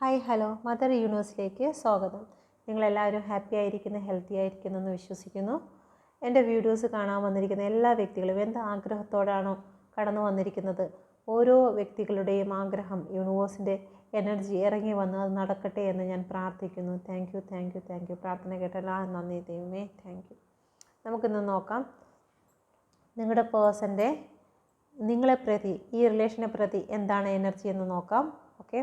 Hi hello mother യൂണിവേഴ്സിലേക്ക് സ്വാഗതം. നിങ്ങളെല്ലാവരും happy ആയിരിക്കുന്നു, ഹെൽത്തി ആയിരിക്കുന്നു എന്ന് വിശ്വസിക്കുന്നു. എൻ്റെ വീഡിയോസ് കാണാൻ വന്നിരിക്കുന്ന എല്ലാ വ്യക്തികളും എന്ത് ആഗ്രഹത്തോടാണോ കടന്നു വന്നിരിക്കുന്നത്, ഓരോ വ്യക്തികളുടെയും ആഗ്രഹം യൂണിവേഴ്സിൻ്റെ എനർജി ഇറങ്ങി വന്ന് അത് നടക്കട്ടെ എന്ന് ഞാൻ പ്രാർത്ഥിക്കുന്നു. Thank you. പ്രാർത്ഥന കേട്ടല്ലോ, നന്ദി ദൈവമേ, താങ്ക് യു. നമുക്കിന്ന് നോക്കാം നിങ്ങളുടെ പേഴ്സൻ്റെ നിങ്ങളെ പ്രതി, ഈ റിലേഷനെ പ്രതി എന്താണ് എനർജി എന്ന് നോക്കാം. Okay,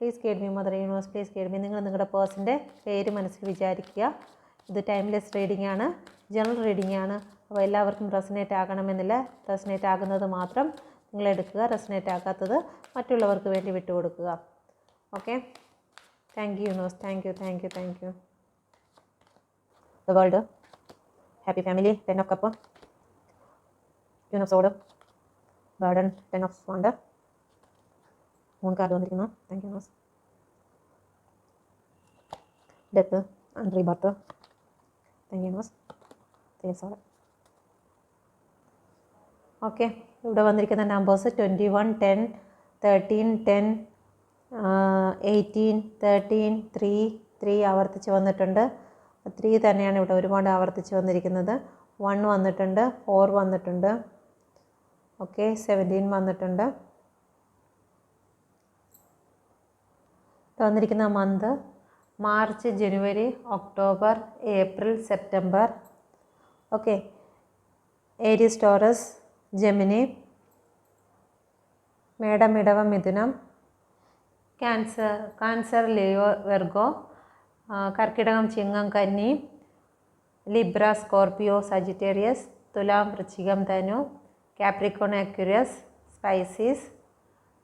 please guide me mother universe, please guide me. നിങ്ങൾ നിങ്ങളുടെ പേഴ്സൻ്റെ പേര് മനസ്സിൽ വിചാരിക്കുക. ഇത് ടൈംലെസ് റീഡിംഗ് ആണ്, ജനറൽ റീഡിംഗ് ആണ്. അപ്പോൾ എല്ലാവർക്കും റെസനേറ്റ് ആകണമെന്നില്ല. റെസനേറ്റ് ആകുന്നത് മാത്രം നിങ്ങൾ എടുക്കുക, റെസനേറ്റ് ആകാത്തത് മറ്റുള്ളവർക്ക് വേണ്ടി വിട്ടുകൊടുക്കുക. Okay, thank you universe, thank you. The world, happy family, 10 of cup, queen of sword, burden, 10 of wand, moon card വന്നിരിക്കുന്നു. Thank you universe. Death and rebirth, thank you universe. Sword. Okay, ഇവിടെ വന്നിരിക്കുന്ന numbers 21, 10, 13, 10, 18, 13, 3 ആവർത്തിച്ച് വന്നിട്ടുണ്ട്. 3 തന്നെയാണ് ഇവിടെ ഒരുപാട് ആവർത്തിച്ച് വന്നിരിക്കുന്നത്. 1 വന്നിട്ടുണ്ട്, 4 വന്നിട്ടുണ്ട്. ഓക്കെ, 17 വന്നിട്ടുണ്ട്. വന്നിരിക്കുന്ന month March, January, October, April, September. Okay, Aries, Taurus, Gemini, മേടം, ഇടവം, മിഥുനം, കാൻസർ, ലിയോ, വെർഗോ, കർക്കിടകം, ചിങ്ങം, കന്നി, ലിബ്ര, സ്കോർപിയോ, സജിറ്റേറിയസ്, തുലാം, വൃശ്ചികം, ധനു, കാപ്രിക്കോൺ, അക്വേറിയസ്, സ്പൈസീസ്,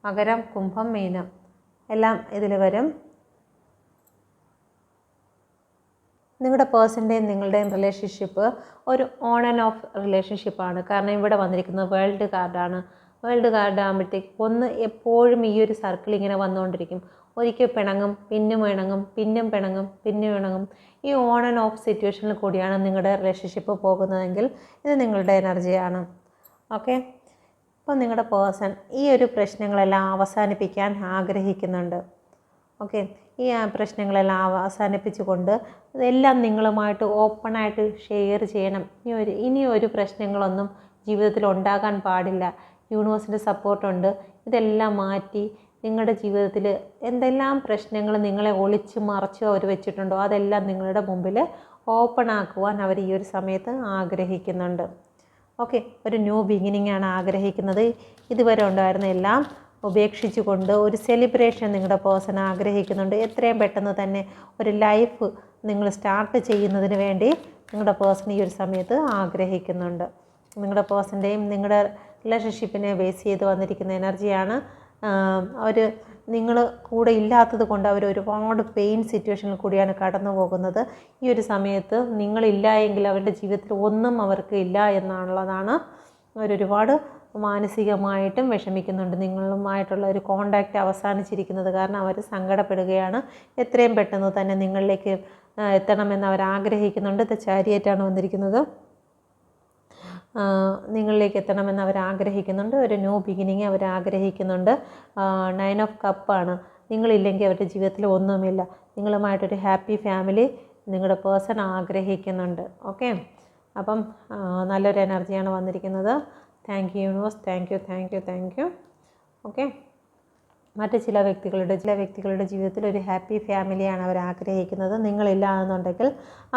മകരം, കുംഭം, മീനം എല്ലാം ഇതിൽ വരും. നിങ്ങളുടെ പേഴ്സൻ്റെയും നിങ്ങളുടെയും റിലേഷൻഷിപ്പ് ഒരു ഓൺ ആൻഡ് ഓഫ് റിലേഷൻഷിപ്പാണ്. കാരണം ഇവിടെ വന്നിരിക്കുന്നത് വേൾഡ് കാർഡാണ്. വേൾഡ് കാർഡ് ആകുമ്പോഴത്തേക്ക് ഒന്ന് എപ്പോഴും ഈ ഒരു സർക്കിൾ ഇങ്ങനെ വന്നുകൊണ്ടിരിക്കും. ഒരിക്കൽ പിണങ്ങും, പിന്നും ഇണങ്ങും, പിന്നും പിണങ്ങും, പിന്നും ഇണങ്ങും. ഈ ഓൺ ആൻഡ് ഓഫ് സിറ്റുവേഷനിൽ കൂടിയാണ് നിങ്ങളുടെ റിലേഷൻഷിപ്പ് പോകുന്നതെങ്കിൽ ഇത് നിങ്ങളുടെ എനർജിയാണ്. ഓക്കെ, അപ്പോൾ നിങ്ങളുടെ പേഴ്സൺ ഈ ഒരു പ്രശ്നങ്ങളെല്ലാം അവസാനിപ്പിക്കാൻ ആഗ്രഹിക്കുന്നുണ്ട്. ഓക്കെ, ഈ പ്രശ്നങ്ങളെല്ലാം അവസാനിപ്പിച്ചുകൊണ്ട് ഇതെല്ലാം നിങ്ങളുമായിട്ട് ഓപ്പണായിട്ട് ഷെയർ ചെയ്യണം. ഇനി ഒരു പ്രശ്നങ്ങളൊന്നും ജീവിതത്തിൽ ഉണ്ടാകാൻ പാടില്ല. യൂണിവേഴ്സിൻ്റെ സപ്പോർട്ടുണ്ട്. ഇതെല്ലാം മാറ്റി നിങ്ങളുടെ ജീവിതത്തിൽ എന്തെല്ലാം പ്രശ്നങ്ങൾ നിങ്ങളെ ഒളിച്ച് മറച്ചു അവർ വെച്ചിട്ടുണ്ടോ അതെല്ലാം നിങ്ങളുടെ മുമ്പിൽ ഓപ്പൺ ആക്കുവാൻ അവർ ഈ ഒരു സമയത്ത് ആഗ്രഹിക്കുന്നുണ്ട്. ഓക്കെ, ഒരു ന്യൂ ബിഗിനിങ് ആണ് ആഗ്രഹിക്കുന്നത്. ഇതുവരെ ഉണ്ടായിരുന്ന എല്ലാം ഉപേക്ഷിച്ചുകൊണ്ട് ഒരു സെലിബ്രേഷൻ നിങ്ങളുടെ പേഴ്സൺ ആഗ്രഹിക്കുന്നുണ്ട്. എത്രയും പെട്ടെന്ന് തന്നെ ഒരു ലൈഫ് നിങ്ങൾ സ്റ്റാർട്ട് ചെയ്യുന്നതിന് വേണ്ടി നിങ്ങളുടെ പേഴ്സൺ ഈ ഒരു സമയത്ത് ആഗ്രഹിക്കുന്നുണ്ട്. നിങ്ങളുടെ പേഴ്സൻ്റെയും നിങ്ങളുടെ റിലേഷൻഷിപ്പിനെ ബേസ് ചെയ്ത് വന്നിരിക്കുന്ന എനർജിയാണ്. അവർ നിങ്ങൾ കൂടെ ഇല്ലാത്തത് കൊണ്ട് അവർ ഒരുപാട് പെയിൻ സിറ്റുവേഷനിൽ കൂടിയാണ് കടന്നു പോകുന്നത്. ഈ ഒരു സമയത്ത് നിങ്ങളില്ല എങ്കിൽ അവരുടെ ജീവിതത്തിൽ ഒന്നും അവർക്ക് ഇല്ല എന്നുള്ളതാണ്. അവരൊരുപാട് മാനസികമായിട്ടും വിഷമിക്കുന്നുണ്ട്. നിങ്ങളുമായിട്ടുള്ള ഒരു കോണ്ടാക്റ്റ് അവസാനിച്ചിരിക്കുന്നത് കാരണം അവർ സങ്കടപ്പെടുകയാണ്. എത്രയും പെട്ടെന്ന് തന്നെ നിങ്ങളിലേക്ക് എത്തണമെന്ന് അവർ ആഗ്രഹിക്കുന്നുണ്ട്. ദ ചാരിയറ്റാണ് വന്നിരിക്കുന്നത്. നിങ്ങളിലേക്ക് എത്തണമെന്ന് അവർ ആഗ്രഹിക്കുന്നുണ്ട്. ഒരു ന്യൂ ബിഗിനിങ് അവർ ആഗ്രഹിക്കുന്നുണ്ട്. 9 ഓഫ് കപ്പാണ്. നിങ്ങളില്ലെങ്കിൽ അവരുടെ ജീവിതത്തിൽ ഒന്നുമില്ല. നിങ്ങളുമായിട്ടൊരു ഹാപ്പി ഫാമിലി നിങ്ങളുടെ പേഴ്സൺ ആഗ്രഹിക്കുന്നുണ്ട്. ഓക്കെ, അപ്പം നല്ലൊരു എനർജിയാണ് വന്നിരിക്കുന്നത്. Thank you universe, thank U. Okay, മറ്റ് ചില വ്യക്തികളുടെ ജീവിതത്തിൽ ഒരു ഹാപ്പി ഫാമിലിയാണ് അവർ ആഗ്രഹിക്കുന്നത്. നിങ്ങളില്ല എന്നുണ്ടെങ്കിൽ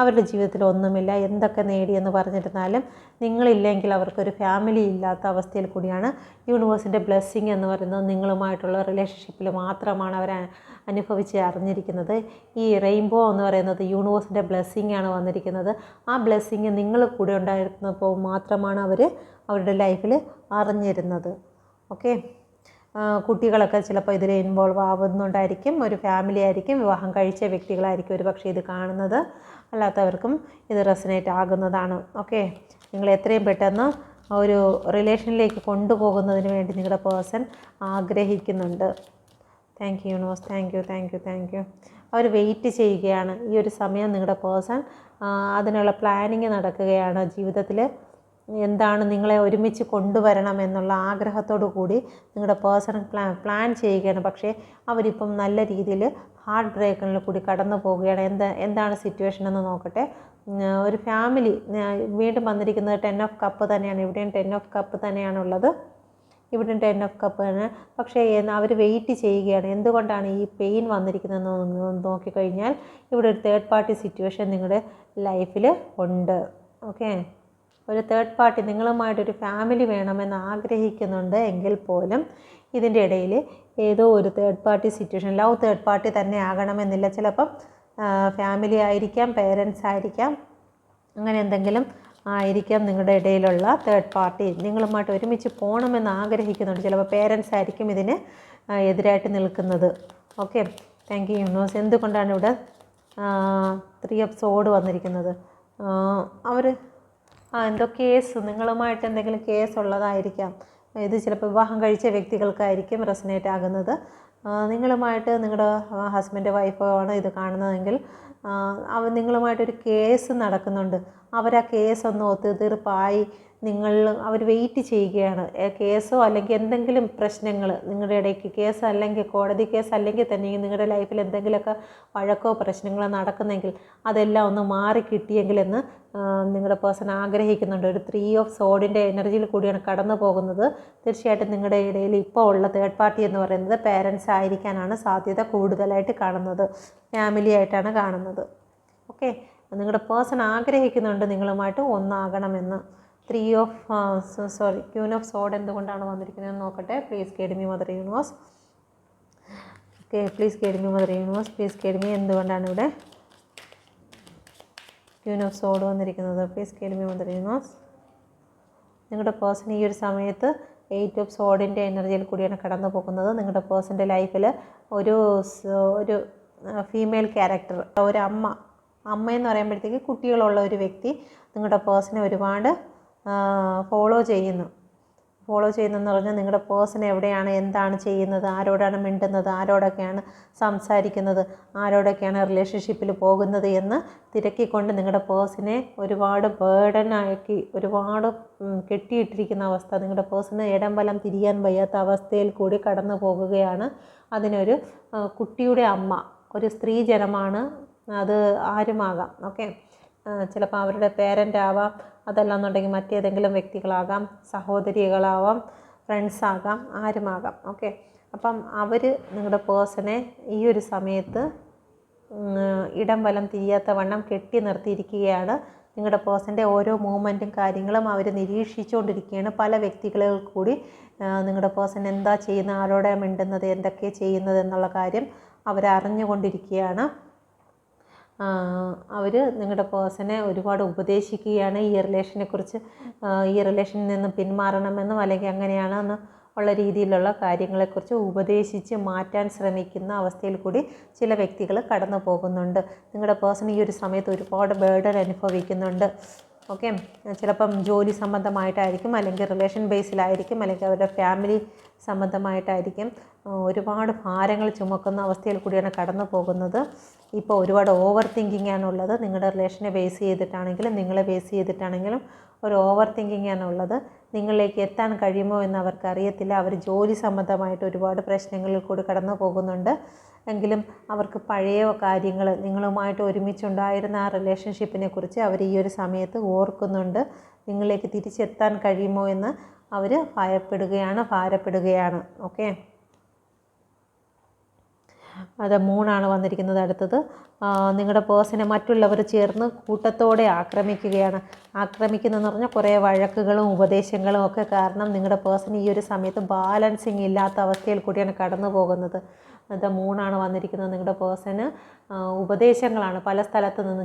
അവരുടെ ജീവിതത്തിൽ ഒന്നുമില്ല. എന്തൊക്കെ നേടിയെന്ന് പറഞ്ഞിരുന്നാലും നിങ്ങളില്ലെങ്കിൽ അവർക്കൊരു ഫാമിലി ഇല്ലാത്ത അവസ്ഥയിൽ കൂടിയാണ്. യൂണിവേഴ്സിൻ്റെ ബ്ലെസ്സിങ് എന്ന് പറയുന്നത് നിങ്ങളുമായിട്ടുള്ള റിലേഷൻഷിപ്പിൽ മാത്രമാണ് അവർ അനുഭവിച്ച് അറിഞ്ഞിരിക്കുന്നത്. ഈ റെയിൻബോ എന്ന് പറയുന്നത് യൂണിവേഴ്സിൻ്റെ ബ്ലെസ്സിങ് ആണ് വന്നിരിക്കുന്നത്. ആ ബ്ലെസ്സിങ് നിങ്ങൾ കൂടെ ഉണ്ടായിരുന്നപ്പോൾ മാത്രമാണ് അവർ അവരുടെ ലൈഫിൽ അറിഞ്ഞിരുന്നത്. ഓക്കെ, കുട്ടികളൊക്കെ ചിലപ്പോൾ ഇതിൽ ഇൻവോൾവ് ആവുന്നുണ്ടായിരിക്കും. ഒരു ഫാമിലി ആയിരിക്കും, വിവാഹം കഴിച്ച വ്യക്തികളായിരിക്കും ഒരു പക്ഷേ ഇത് കാണുന്നത്. അല്ലാത്തവർക്കും ഇത് റെസനേറ്റ് ആകുന്നതാണ്. ഓക്കെ, നിങ്ങൾ എത്രയും പെട്ടെന്ന് ഒരു റിലേഷനിലേക്ക് കൊണ്ടുപോകുന്നതിന് വേണ്ടി നിങ്ങളുടെ പേഴ്സൺ ആഗ്രഹിക്കുന്നുണ്ട്. Thank you universe, thank you. അവർ വെയിറ്റ് ചെയ്യുകയാണ്. ഈ ഒരു സമയം നിങ്ങളുടെ പേഴ്സൺ അതിനുള്ള പ്ലാനിങ് നടക്കുകയാണ്. ജീവിതത്തിൽ എന്താണ് നിങ്ങളെ ഒരുമിച്ച് കൊണ്ടുവരണം എന്നുള്ള ആഗ്രഹത്തോടു കൂടി നിങ്ങളുടെ പേഴ്സൺ പ്ലാൻ ചെയ്യുകയാണ്. പക്ഷേ അവരിപ്പം നല്ല രീതിയിൽ ഹാർട്ട് ബ്രേക്കിൽ കൂടി കടന്നു പോവുകയാണ്. എന്താണ് സിറ്റുവേഷൻ എന്ന് നോക്കട്ടെ. ഒരു ഫാമിലി വീണ്ടും വന്നിരിക്കുന്നത് 10 ഓഫ് കപ്പ് തന്നെയാണ്. ഇവിടെയും 10 ഓഫ് കപ്പ് തന്നെയാണുള്ളത്. ഇവിടെയും 10 ഓഫ് കപ്പ് തന്നെ. പക്ഷേ അവർ വെയിറ്റ് ചെയ്യുകയാണ്. എന്തുകൊണ്ടാണ് ഈ പെയിൻ വന്നിരിക്കുന്നതെന്ന് നോക്കിക്കഴിഞ്ഞാൽ ഇവിടെ ഒരു തേർഡ് പാർട്ടി സിറ്റുവേഷൻ നിങ്ങളുടെ ലൈഫിൽ ഉണ്ട്. ഓക്കെ, ഒരു തേർഡ് പാർട്ടി നിങ്ങളുമായിട്ടൊരു ഫാമിലി വേണമെന്ന് ആഗ്രഹിക്കുന്നുണ്ട് എങ്കിൽ പോലും ഇതിൻ്റെ ഇടയിൽ ഏതോ ഒരു third party situation, love third party തന്നെ ആകണമെന്നില്ല. ചിലപ്പം ഫാമിലി ആയിരിക്കാം, പേരൻസ് ആയിരിക്കാം, അങ്ങനെ എന്തെങ്കിലും ആയിരിക്കാം നിങ്ങളുടെ ഇടയിലുള്ള തേർഡ് പാർട്ടി. നിങ്ങളുമായിട്ട് ഒരുമിച്ച് പോകണമെന്ന് ആഗ്രഹിക്കുന്നുണ്ട്. ചിലപ്പോൾ പേരൻസ് ആയിരിക്കും ഇതിന് എതിരായിട്ട് നിൽക്കുന്നത്. Okay, thank you universe. എന്തുകൊണ്ടാണ് ഇവിടെ 3 ഓഫ് സോഡ് വന്നിരിക്കുന്നത്? അവർ എന്തോ കേസ്, നിങ്ങളുമായിട്ട് എന്തെങ്കിലും കേസ് ഉള്ളതായിരിക്കാം. ഇത് ചിലപ്പോൾ വിവാഹം കഴിച്ച വ്യക്തികൾക്കായിരിക്കും റെസനേറ്റ് ആകുന്നത്. നിങ്ങളുമായിട്ട് നിങ്ങളുടെ ഹസ്ബൻഡ് വൈഫോ ആണ് ഇത് കാണുന്നതെങ്കിൽ നിങ്ങളുമായിട്ടൊരു കേസ് നടക്കുന്നുണ്ട്. അവർ ആ കേസൊന്ന് ഒത്തുതീർപ്പായി അവർ വെയിറ്റ് ചെയ്യുകയാണ്. കേസോ അല്ലെങ്കിൽ എന്തെങ്കിലും പ്രശ്നങ്ങൾ നിങ്ങളുടെ ഇടയ്ക്ക്, കേസ് അല്ലെങ്കിൽ കോടതി കേസ് അല്ലെങ്കിൽ തന്നെ നിങ്ങളുടെ ലൈഫിൽ എന്തെങ്കിലുമൊക്കെ വഴക്കോ പ്രശ്നങ്ങളോ നടക്കുന്നെങ്കിൽ അതെല്ലാം ഒന്ന് മാറി കിട്ടിയെങ്കിലെന്ന് നിങ്ങളുടെ പേഴ്സൺ ആഗ്രഹിക്കുന്നുണ്ട്. ഒരു 3 ഓഫ് സോഡിൻ്റെ എനർജിയിൽ കൂടിയാണ് കടന്നു പോകുന്നത്. തീർച്ചയായിട്ടും നിങ്ങളുടെ ഇടയിൽ ഇപ്പോൾ ഉള്ള തേർഡ് പാർട്ടി എന്ന് പറയുന്നത് പേരൻസ് ആയിരിക്കാനാണ് സാധ്യത കൂടുതലായിട്ട് കാണുന്നത്. ഫാമിലി ആയിട്ടാണ് കാണുന്നത്. ഓക്കെ, നിങ്ങളുടെ പേഴ്സൺ ആഗ്രഹിക്കുന്നുണ്ട് നിങ്ങളുമായിട്ട് ഒന്നാകണമെന്ന്. ക്യൂൻ ഓഫ് സോഡ് എന്തുകൊണ്ടാണ് വന്നിരിക്കുന്നതെന്ന് നോക്കട്ടെ. Please guide me mother universe. Okay, please guide me mother universe. Please guide me. എന്തുകൊണ്ടാണ് ഇവിടെ ക്യൂൻ ഓഫ് സോഡ് വന്നിരിക്കുന്നത്? Please guide me mother universe. നിങ്ങളുടെ പേഴ്സൺ ഈ ഒരു സമയത്ത് 8 ഓഫ് സോഡിൻ്റെ എനർജിയിൽ കൂടിയാണ് കടന്നു പോകുന്നത്. നിങ്ങളുടെ പേഴ്സൻ്റെ ലൈഫിൽ ഒരു ഫീമെയിൽ ക്യാരക്ടർ, ഒരു അമ്മയെന്ന് പറയുമ്പോഴത്തേക്ക് കുട്ടികളുള്ള ഒരു വ്യക്തി നിങ്ങളുടെ പേഴ്സണെ ഒരുപാട് ഫോളോ ചെയ്യുന്നെന്ന് പറഞ്ഞാൽ നിങ്ങളുടെ പേഴ്സൺ എവിടെയാണ്, എന്താണ് ചെയ്യുന്നത്, ആരോടാണ് മിണ്ടുന്നത്, ആരോടൊക്കെയാണ് സംസാരിക്കുന്നത്, ആരോടൊക്കെയാണ് റിലേഷൻഷിപ്പിൽ പോകുന്നത് എന്ന് തിരക്കിക്കൊണ്ട് നിങ്ങളുടെ പേഴ്സണെ ഒരുപാട് ബേർഡനാക്കി ഒരുപാട് കെട്ടിയിട്ടിരിക്കുന്ന അവസ്ഥ. നിങ്ങളുടെ പേഴ്സണ് ഇടം വലം തിരിയാൻ വയ്യാത്ത അവസ്ഥയിൽ കൂടി കടന്നു പോകുകയാണ്. അതിനൊരു കുട്ടിയുടെ അമ്മ, ഒരു സ്ത്രീ ജനമാണ്, അത് ആരുമാകാം. ഓക്കെ, ചിലപ്പോൾ അവരുടെ പേരൻ്റ് ആവാം, അതല്ലാന്നുണ്ടെങ്കിൽ മറ്റേതെങ്കിലും വ്യക്തികളാകാം, സഹോദരികളാവാം, ഫ്രണ്ട്സാകാം, ആരുമാകാം. ഓക്കെ, അപ്പം അവർ നിങ്ങളുടെ പേഴ്സണെ ഈ ഒരു സമയത്ത് ഇടം വലം തിരിയാത്ത വണ്ണം കെട്ടി നിർത്തിയിരിക്കുകയാണ്. നിങ്ങളുടെ പേഴ്സൻ്റെ ഓരോ മൂവ്മെൻറ്റും കാര്യങ്ങളും അവർ നിരീക്ഷിച്ചുകൊണ്ടിരിക്കുകയാണ്. പല വ്യക്തികളിൽ കൂടി നിങ്ങളുടെ പേഴ്സൺ എന്താ ചെയ്യുന്നത്, ആരോടെ മിണ്ടുന്നത്, എന്തൊക്കെ ചെയ്യുന്നത് എന്നുള്ള കാര്യം അവരറിഞ്ഞുകൊണ്ടിരിക്കുകയാണ്. അവർ നിങ്ങളുടെ പേഴ്സണെ ഒരുപാട് ഉപദേശിക്കുകയാണ്. ഈ റിലേഷനെക്കുറിച്ച്, ഈ റിലേഷനിൽ നിന്ന് പിന്മാറണമെന്നും അല്ലെങ്കിൽ അങ്ങനെയാണെന്ന് ഉള്ള രീതിയിലുള്ള കാര്യങ്ങളെക്കുറിച്ച് ഉപദേശിച്ച് മാറ്റാൻ ശ്രമിക്കുന്ന അവസ്ഥയിൽ കൂടി ചില വ്യക്തികൾ കടന്നു പോകുന്നുണ്ട്. നിങ്ങളുടെ പേഴ്സൺ ഈ ഒരു സമയത്ത് ഒരുപാട് ബേർഡൻ അനുഭവിക്കുന്നുണ്ട്. ഓക്കെ, ചിലപ്പം ജോലി സംബന്ധമായിട്ടായിരിക്കും, അല്ലെങ്കിൽ റിലേഷൻ ബേസിലായിരിക്കും, അല്ലെങ്കിൽ അവരുടെ ഫാമിലി സംബന്ധമായിട്ടായിരിക്കും. ഒരുപാട് ഭാരങ്ങൾ ചുമക്കുന്ന അവസ്ഥയിൽ കൂടിയാണ് കടന്നു പോകുന്നത്. ഇപ്പോൾ ഒരുപാട് ഓവർ തിങ്കിങ് ആണുള്ളത്. നിങ്ങളുടെ റിലേഷനെ ബേസ് ചെയ്തിട്ടാണെങ്കിലും നിങ്ങളെ ബേസ് ചെയ്തിട്ടാണെങ്കിലും ഒരു ഓവർ തിങ്കിങ് ആണുള്ളത്. നിങ്ങളിലേക്ക് എത്താൻ കഴിയുമോ എന്ന് അവർക്ക് അറിയത്തില്ല. അവർ ജോലി സംബന്ധമായിട്ട് ഒരുപാട് പ്രശ്നങ്ങളിൽ കൂടി കടന്നു പോകുന്നുണ്ട്. എങ്കിലും അവർക്ക് പഴയ കാര്യങ്ങൾ, നിങ്ങളുമായിട്ട് ഒരുമിച്ചുണ്ടായിരുന്ന ആ റിലേഷൻഷിപ്പിനെ കുറിച്ച് അവർ ഈ ഒരു സമയത്ത് ഓർക്കുന്നുണ്ട്. നിങ്ങളിലേക്ക് തിരിച്ചെത്താൻ കഴിയുമോ എന്ന് അവർ ഭാരപ്പെടുകയാണ്. ഓക്കെ, അത് 3 വന്നിരിക്കുന്നത്. അടുത്തത് നിങ്ങളുടെ പേഴ്സണെ മറ്റുള്ളവർ ചേർന്ന് കൂട്ടത്തോടെ ആക്രമിക്കുന്നതെന്ന് പറഞ്ഞാൽ കുറേ വഴക്കുകളും ഉപദേശങ്ങളും ഒക്കെ കാരണം നിങ്ങളുടെ പേഴ്സൺ ഈ ഒരു സമയത്ത് ബാലൻസിങ് ഇല്ലാത്ത അവസ്ഥയിൽ കൂടിയാണ് കടന്നു പോകുന്നത്. അത് 3 വന്നിരിക്കുന്നത്. നിങ്ങളുടെ പേഴ്സണ് ഉപദേശങ്ങളാണ് പല സ്ഥലത്ത് നിന്ന്.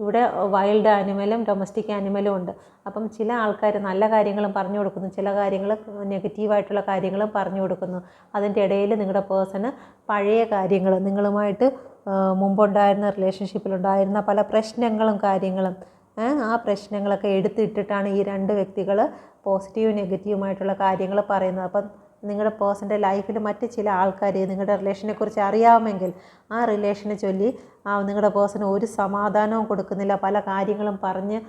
ഇവിടെ വൈൽഡ് ആനിമലും ഡൊമസ്റ്റിക് ആനിമലും ഉണ്ട്. അപ്പം ചില ആൾക്കാർ നല്ല കാര്യങ്ങളും പറഞ്ഞു കൊടുക്കുന്നു, ചില കാര്യങ്ങൾ നെഗറ്റീവായിട്ടുള്ള കാര്യങ്ങളും പറഞ്ഞു കൊടുക്കുന്നു. അതിൻ്റെ ഇടയിൽ നിങ്ങളുടെ പേഴ്സണ് പഴയ കാര്യങ്ങൾ, നിങ്ങളുമായിട്ട് മുമ്പുണ്ടായിരുന്ന റിലേഷൻഷിപ്പിലുണ്ടായിരുന്ന പല പ്രശ്നങ്ങളും കാര്യങ്ങളും, ആ പ്രശ്നങ്ങളൊക്കെ എടുത്തിട്ടിട്ടാണ് ഈ 2 വ്യക്തികൾ പോസിറ്റീവ് നെഗറ്റീവുമായിട്ടുള്ള കാര്യങ്ങൾ പറയുന്നത്. അപ്പം നിങ്ങളുടെ പേഴ്സൻ്റെ ലൈഫിൽ മറ്റ് ചില ആൾക്കാർ നിങ്ങളുടെ റിലേഷനെക്കുറിച്ച് അറിയാമെങ്കിൽ ആ റിലേഷനെ ചൊല്ലി നിങ്ങളുടെ പേഴ്സണ് ഒരു സമാധാനവും കൊടുക്കുന്നില്ല, പല കാര്യങ്ങളും പറഞ്ഞ്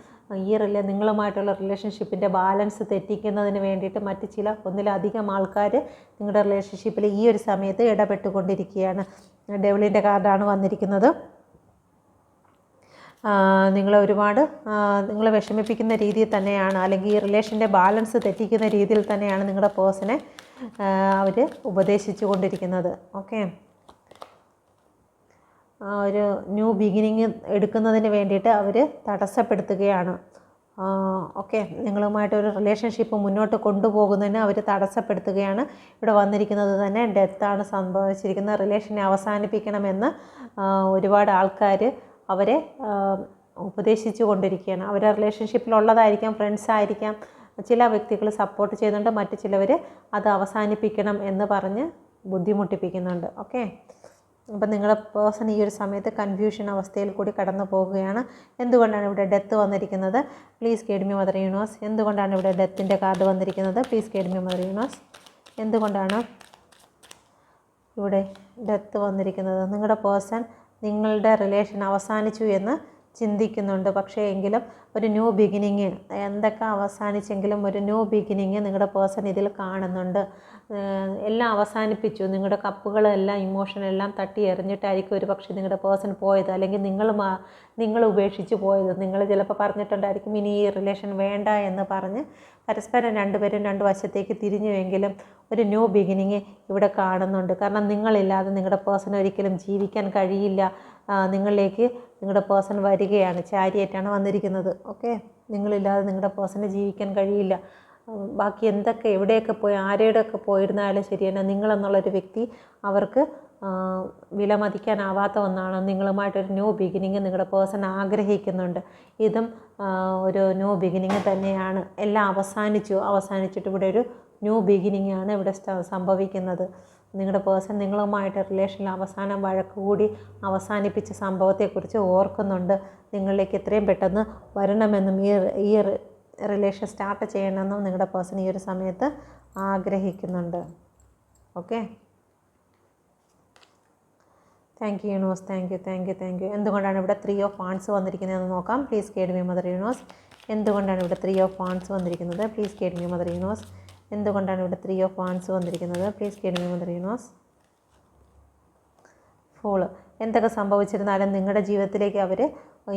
നിങ്ങളുമായിട്ടുള്ള റിലേഷൻഷിപ്പിൻ്റെ ബാലൻസ് തെറ്റിക്കുന്നതിന് വേണ്ടിയിട്ട് മറ്റ് ചില ഒന്നിലധികം ആൾക്കാർ നിങ്ങളുടെ റിലേഷൻഷിപ്പിൽ ഈ ഒരു സമയത്ത് ഇടപെട്ടുകൊണ്ടിരിക്കുകയാണ്. ഡെവിളിൻ്റെ കാർഡാണ് വന്നിരിക്കുന്നത്. നിങ്ങളെ ഒരുപാട് നിങ്ങളെ വിഷമിപ്പിക്കുന്ന രീതിയിൽ തന്നെയാണ്, അല്ലെങ്കിൽ ഈ റിലേഷൻ്റെ ബാലൻസ് തെറ്റിക്കുന്ന രീതിയിൽ തന്നെയാണ് നിങ്ങളുടെ പേഴ്സണെ അവർ ഉപദേശിച്ചു കൊണ്ടിരിക്കുന്നത്. ഓക്കെ, ഒരു ന്യൂ ബിഗിനിങ് എടുക്കുന്നതിന് വേണ്ടിയിട്ട് അവർ തടസ്സപ്പെടുത്തുകയാണ്. ഓക്കെ, നിങ്ങളുമായിട്ടൊരു റിലേഷൻഷിപ്പ് മുന്നോട്ട് കൊണ്ടുപോകുന്നതിന് അവർ തടസ്സപ്പെടുത്തുകയാണ്. ഇവിടെ വന്നിരിക്കുന്നത് തന്നെ ഡെത്താണ് സംഭവിച്ചിരിക്കുന്നത്. റിലേഷനെ അവസാനിപ്പിക്കണമെന്ന് ഒരുപാട് ആൾക്കാർ അവരെ ഉപദേശിച്ചു കൊണ്ടിരിക്കുകയാണ്. അവരെ റിലേഷൻഷിപ്പിലുള്ളതായിരിക്കാം, ഫ്രണ്ട്സ് ആയിരിക്കാം, ചില വ്യക്തികൾ സപ്പോർട്ട് ചെയ്യുന്നുണ്ട്, മറ്റ് ചിലവർ അത് അവസാനിപ്പിക്കണം എന്ന് പറഞ്ഞ് ബുദ്ധിമുട്ടിപ്പിക്കുന്നുണ്ട്. ഓക്കെ, അപ്പം നിങ്ങളുടെ പേഴ്സൺ ഈ ഒരു സമയത്ത് കൺഫ്യൂഷൻ അവസ്ഥയിൽ കൂടി കടന്നു പോവുകയാണ്. എന്തുകൊണ്ടാണ് ഇവിടെ ഡെത്ത് വന്നിരിക്കുന്നത്? Please guide me mother universe. എന്തുകൊണ്ടാണ് ഇവിടെ ഡെത്തിൻ്റെ കാർഡ് വന്നിരിക്കുന്നത്? Please guide me mother universe. എന്തുകൊണ്ടാണ് ഇവിടെ ഡെത്ത് വന്നിരിക്കുന്നത്? നിങ്ങളുടെ പേഴ്സൺ നിങ്ങളുടെ റിലേഷൻ അവസാനിച്ചു എന്ന് ചിന്തിക്കുന്നുണ്ട്, പക്ഷേ എങ്കിലും ഒരു ന്യൂ ബിഗിനിങ്, എന്തൊക്കെ അവസാനിച്ചെങ്കിലും ഒരു ന്യൂ ബിഗിനിങ് നിങ്ങളുടെ പേഴ്സൺ ഇതിൽ കാണുന്നുണ്ട്. എല്ലാം അവസാനിപ്പിച്ചു, നിങ്ങളുടെ കപ്പുകളെല്ലാം ഇമോഷനെല്ലാം തട്ടി എറിഞ്ഞിട്ടായിരിക്കും ഒരു പക്ഷേ നിങ്ങളുടെ പേഴ്സൺ പോയത്, അല്ലെങ്കിൽ നിങ്ങൾ ഉപേക്ഷിച്ച് പോയത്. നിങ്ങൾ ചിലപ്പോൾ പറഞ്ഞിട്ടുണ്ടായിരിക്കും ഇനി ഈ റിലേഷൻ വേണ്ട എന്ന് പറഞ്ഞ് പരസ്പരം രണ്ടുപേരും രണ്ട് വശത്തേക്ക് തിരിഞ്ഞുവെങ്കിലും ഒരു ന്യൂ ബിഗിനിങ് ഇവിടെ കാണുന്നുണ്ട്. കാരണം നിങ്ങളില്ലാതെ നിങ്ങളുടെ പേഴ്സൺ ഒരിക്കലും ജീവിക്കാൻ കഴിയില്ല. നിങ്ങളിലേക്ക് നിങ്ങളുടെ പേഴ്സൺ വരികയാണ്, ചാരിയേറ്റാണ് വന്നിരിക്കുന്നത്. ഓക്കെ, നിങ്ങളില്ലാതെ നിങ്ങളുടെ പേഴ്സണ് ജീവിക്കാൻ കഴിയില്ല. ബാക്കി എന്തൊക്കെ എവിടെയൊക്കെ പോയി ആരുടെയൊക്കെ പോയിരുന്നാലും ശരി തന്നെ, നിങ്ങളെന്നുള്ളൊരു വ്യക്തി അവർക്ക് വിലമതിക്കാനാവാത്ത ഒന്നാണ്. നിങ്ങളുമായിട്ടൊരു ന്യൂ ബിഗിനിങ് നിങ്ങളുടെ പേഴ്സൺ ആഗ്രഹിക്കുന്നുണ്ട്. ഇതും ഒരു ന്യൂ ബിഗിനിങ് തന്നെയാണ്. എല്ലാം അവസാനിച്ചിട്ട് ഇവിടെ ഒരു ന്യൂ ബിഗിനിങ് ആണ് ഇവിടെ സംഭവിക്കുന്നത്. നിങ്ങളുടെ പേഴ്സൺ നിങ്ങളുമായിട്ട് റിലേഷനിൽ അവസാനം വഴക്കുകൂടി അവസാനിപ്പിച്ച സംഭവത്തെക്കുറിച്ച് ഓർക്കുന്നുണ്ട്. നിങ്ങളിലേക്ക് എത്രയും പെട്ടെന്ന് വരണമെന്നും ഈ റിലേഷൻ സ്റ്റാർട്ട് ചെയ്യണമെന്നും നിങ്ങളുടെ പേഴ്സൺ ഈ ഒരു സമയത്ത് ആഗ്രഹിക്കുന്നുണ്ട്. Okay, thank you universe. Thank U. എന്തുകൊണ്ടാണ് ഇവിടെ 3 ഓഫ് വാണ്ട്സ് വന്നിരിക്കുന്നതെന്ന് നോക്കാം. Please guide me mother universe. എന്തുകൊണ്ടാണ് ഇവിടെ 3 ഓഫ് വാണ്ട്സ് വന്നിരിക്കുന്നത്? Please guide me mother universe. എന്തുകൊണ്ടാണ് ഇവിടെ 3 ഓഫ് വാണ്ട്സ് വന്നിരിക്കുന്നത്? Please guide me mother universe. Fool. എന്തൊക്കെ സംഭവിച്ചിരുന്നാലും നിങ്ങളുടെ ജീവിതത്തിലേക്ക് അവർ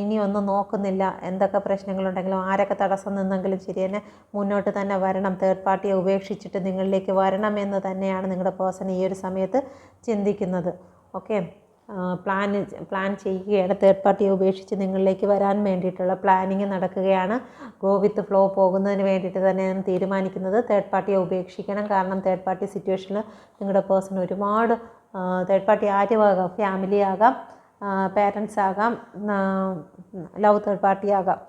ഇനിയൊന്നും നോക്കുന്നില്ല. എന്തൊക്കെ പ്രശ്നങ്ങളുണ്ടെങ്കിലും ആരൊക്കെ തടസ്സം നിന്നെങ്കിലും ശരി തന്നെ മുന്നോട്ട് തന്നെ വരണം. തേർഡ് പാർട്ടിയെ ഉപേക്ഷിച്ചിട്ട് നിങ്ങളിലേക്ക് വരണമെന്ന് തന്നെയാണ് നിങ്ങളുടെ പേഴ്സൺ ഈ ഒരു സമയത്ത് ചിന്തിക്കുന്നത്. ഓക്കെ, പ്ലാൻ ചെയ്യുകയാണ്. തേർഡ് പാർട്ടിയെ ഉപേക്ഷിച്ച് നിങ്ങളിലേക്ക് വരാൻ വേണ്ടിയിട്ടുള്ള പ്ലാനിങ് നടക്കുകയാണ്. ഗോ വിത്ത് ഫ്ലോ പോകുന്നതിന് വേണ്ടിയിട്ട് തന്നെയാണ് തീരുമാനിക്കുന്നത്. തേർഡ് പാർട്ടിയെ ഉപേക്ഷിക്കണം. കാരണം തേർഡ് പാർട്ടി സിറ്റുവേഷനിൽ നിങ്ങളുടെ പേഴ്സൺ ഒരുപാട് തേർഡ് പാർട്ടി ആരുമാകാം, ഫാമിലി ആകാം, പേരൻസ് ആകാം, ലവ് തേർഡ് പാർട്ടി ആകാം.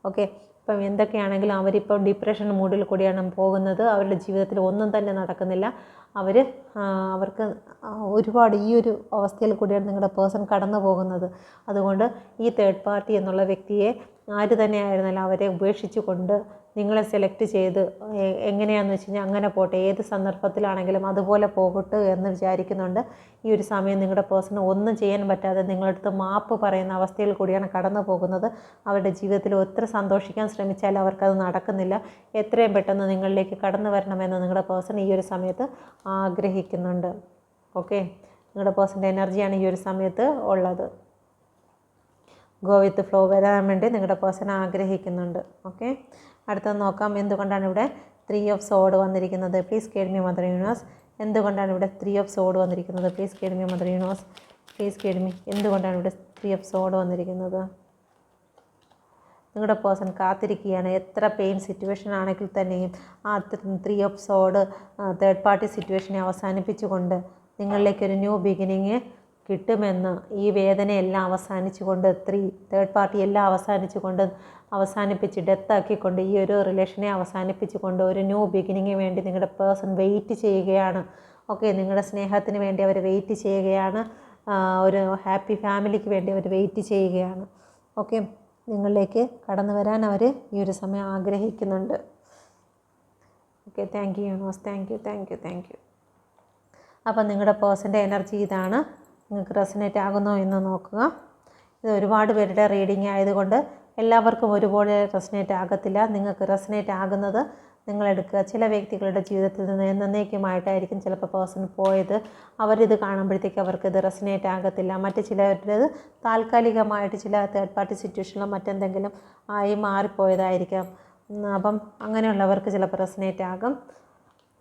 ഓക്കെ, ഇപ്പം എന്തൊക്കെയാണെങ്കിലും അവരിപ്പോൾ ഡിപ്രഷൻ മൂഡിൽ കൂടിയാണ് പോകുന്നത്. അവരുടെ ജീവിതത്തിൽ ഒന്നും തന്നെ നടക്കുന്നില്ല. അവർക്ക് ഒരുപാട് ഈ ഒരു അവസ്ഥയിൽ കൂടിയാണ് നിങ്ങളുടെ പേഴ്സൺ കടന്നു പോകുന്നത്. അതുകൊണ്ട് ഈ തേർഡ് പാർട്ടി എന്നുള്ള വ്യക്തിയെ ആര് തന്നെയായിരുന്നാലും അവരെ ഉപേക്ഷിച്ചു കൊണ്ട് നിങ്ങളെ സെലക്ട് ചെയ്ത് എങ്ങനെയാണെന്ന് വെച്ച് കഴിഞ്ഞാൽ അങ്ങനെ പോട്ടെ, ഏത് സന്ദർഭത്തിലാണെങ്കിലും അതുപോലെ പോകട്ടെ എന്ന് വിചാരിക്കുന്നുണ്ട്. ഈ ഒരു സമയം നിങ്ങളുടെ പേഴ്സണ് ഒന്നും ചെയ്യാൻ പറ്റാതെ നിങ്ങളടുത്ത് മാപ്പ് പറയുന്ന അവസ്ഥയിൽ കൂടിയാണ് കടന്നു പോകുന്നത്. അവരുടെ ജീവിതത്തിൽ എത്ര സന്തോഷിക്കാൻ ശ്രമിച്ചാലും അവർക്കത് നടക്കുന്നില്ല. എത്രയും പെട്ടെന്ന് നിങ്ങളിലേക്ക് കടന്നു വരണമെന്ന് നിങ്ങളുടെ പേഴ്സൺ ഈ ഒരു സമയത്ത് ആഗ്രഹിക്കുന്നുണ്ട്. ഓക്കെ, നിങ്ങളുടെ പേഴ്സൻ്റെ എനർജിയാണ് ഈ ഒരു സമയത്ത് ഉള്ളത്. ഗോ വിത്ത് ഫ്ലോ വരാൻ വേണ്ടി നിങ്ങളുടെ പേഴ്സൺ ആഗ്രഹിക്കുന്നുണ്ട്. ഓക്കെ, അടുത്തത് നോക്കാം. എന്തുകൊണ്ടാണ് ഇവിടെ 3 ഓഫ് സോഡ് വന്നിരിക്കുന്നത്? Please guide me mother universe. എന്തുകൊണ്ടാണ് ഇവിടെ 3 ഓഫ് സോഡ് വന്നിരിക്കുന്നത്? Please guide me mother universe. Please guide me. എന്തുകൊണ്ടാണ് ഇവിടെ 3 ഓഫ് സോഡ് വന്നിരിക്കുന്നത്? നിങ്ങളുടെ പേഴ്സൺ കാത്തിരിക്കുകയാണ്. എത്ര പെയിൻ സിറ്റുവേഷൻ ആണെങ്കിൽ തന്നെയും ആ 3 ഓഫ് സോഡ് തേർഡ് പാർട്ടി സിറ്റുവേഷനെ അവസാനിപ്പിച്ചുകൊണ്ട് നിങ്ങളിലേക്കൊരു ന്യൂ ബിഗിനിങ് കിട്ടുമെന്ന്, ഈ വേദനയെല്ലാം അവസാനിച്ചുകൊണ്ട് തേർഡ് പാർട്ടി എല്ലാം അവസാനിപ്പിച്ച് ഡെത്താക്കിക്കൊണ്ട് ഈ ഒരു റിലേഷനെ അവസാനിപ്പിച്ചുകൊണ്ട് ഒരു ന്യൂ ബിഗിനിങ്ങിന് വേണ്ടി നിങ്ങളുടെ പേഴ്സൺ വെയിറ്റ് ചെയ്യുകയാണ്. ഓക്കെ, നിങ്ങളുടെ സ്നേഹത്തിന് വേണ്ടി അവർ വെയിറ്റ് ചെയ്യുകയാണ്. ഒരു ഹാപ്പി ഫാമിലിക്ക് വേണ്ടി അവർ വെയിറ്റ് ചെയ്യുകയാണ്. ഓക്കെ, നിങ്ങളിലേക്ക് കടന്നു വരാൻ അവർ ഈ ഒരു സമയം ആഗ്രഹിക്കുന്നുണ്ട്. Okay, thank you universe, thank U. അപ്പോൾ നിങ്ങളുടെ പേഴ്സൻ്റെ എനർജി ഇതാണ്. നിങ്ങൾക്ക് റെസനേറ്റ് ആകുന്നോ എന്ന് നോക്കുക. ഇത് ഒരുപാട് പേരുടെ റീഡിംഗ് ആയതുകൊണ്ട് എല്ലാവർക്കും ഒരുപോലെ റെസനേറ്റ് ആകത്തില്ല. നിങ്ങൾക്ക് റെസനേറ്റ് ആകുന്നത് നിങ്ങളെടുക്കുക. ചില വ്യക്തികളുടെ ജീവിതത്തിൽ നിന്ന് എന്നേക്കുമായിട്ടായിരിക്കും ചിലപ്പോൾ പേഴ്സൺ പോയത്. അവരിത് കാണുമ്പോഴത്തേക്ക് അവർക്കിത് റെസനേറ്റ് ആകത്തില്ല. മറ്റ് ചിലരുടേത് താൽക്കാലികമായിട്ട് ചില തേർഡ് പാർട്ടി സിറ്റുവേഷനിലോ മറ്റെന്തെങ്കിലും ആയി മാറിപ്പോയതായിരിക്കാം. അപ്പം അങ്ങനെയുള്ളവർക്ക് ചിലപ്പോൾ റെസനേറ്റ് ആകും.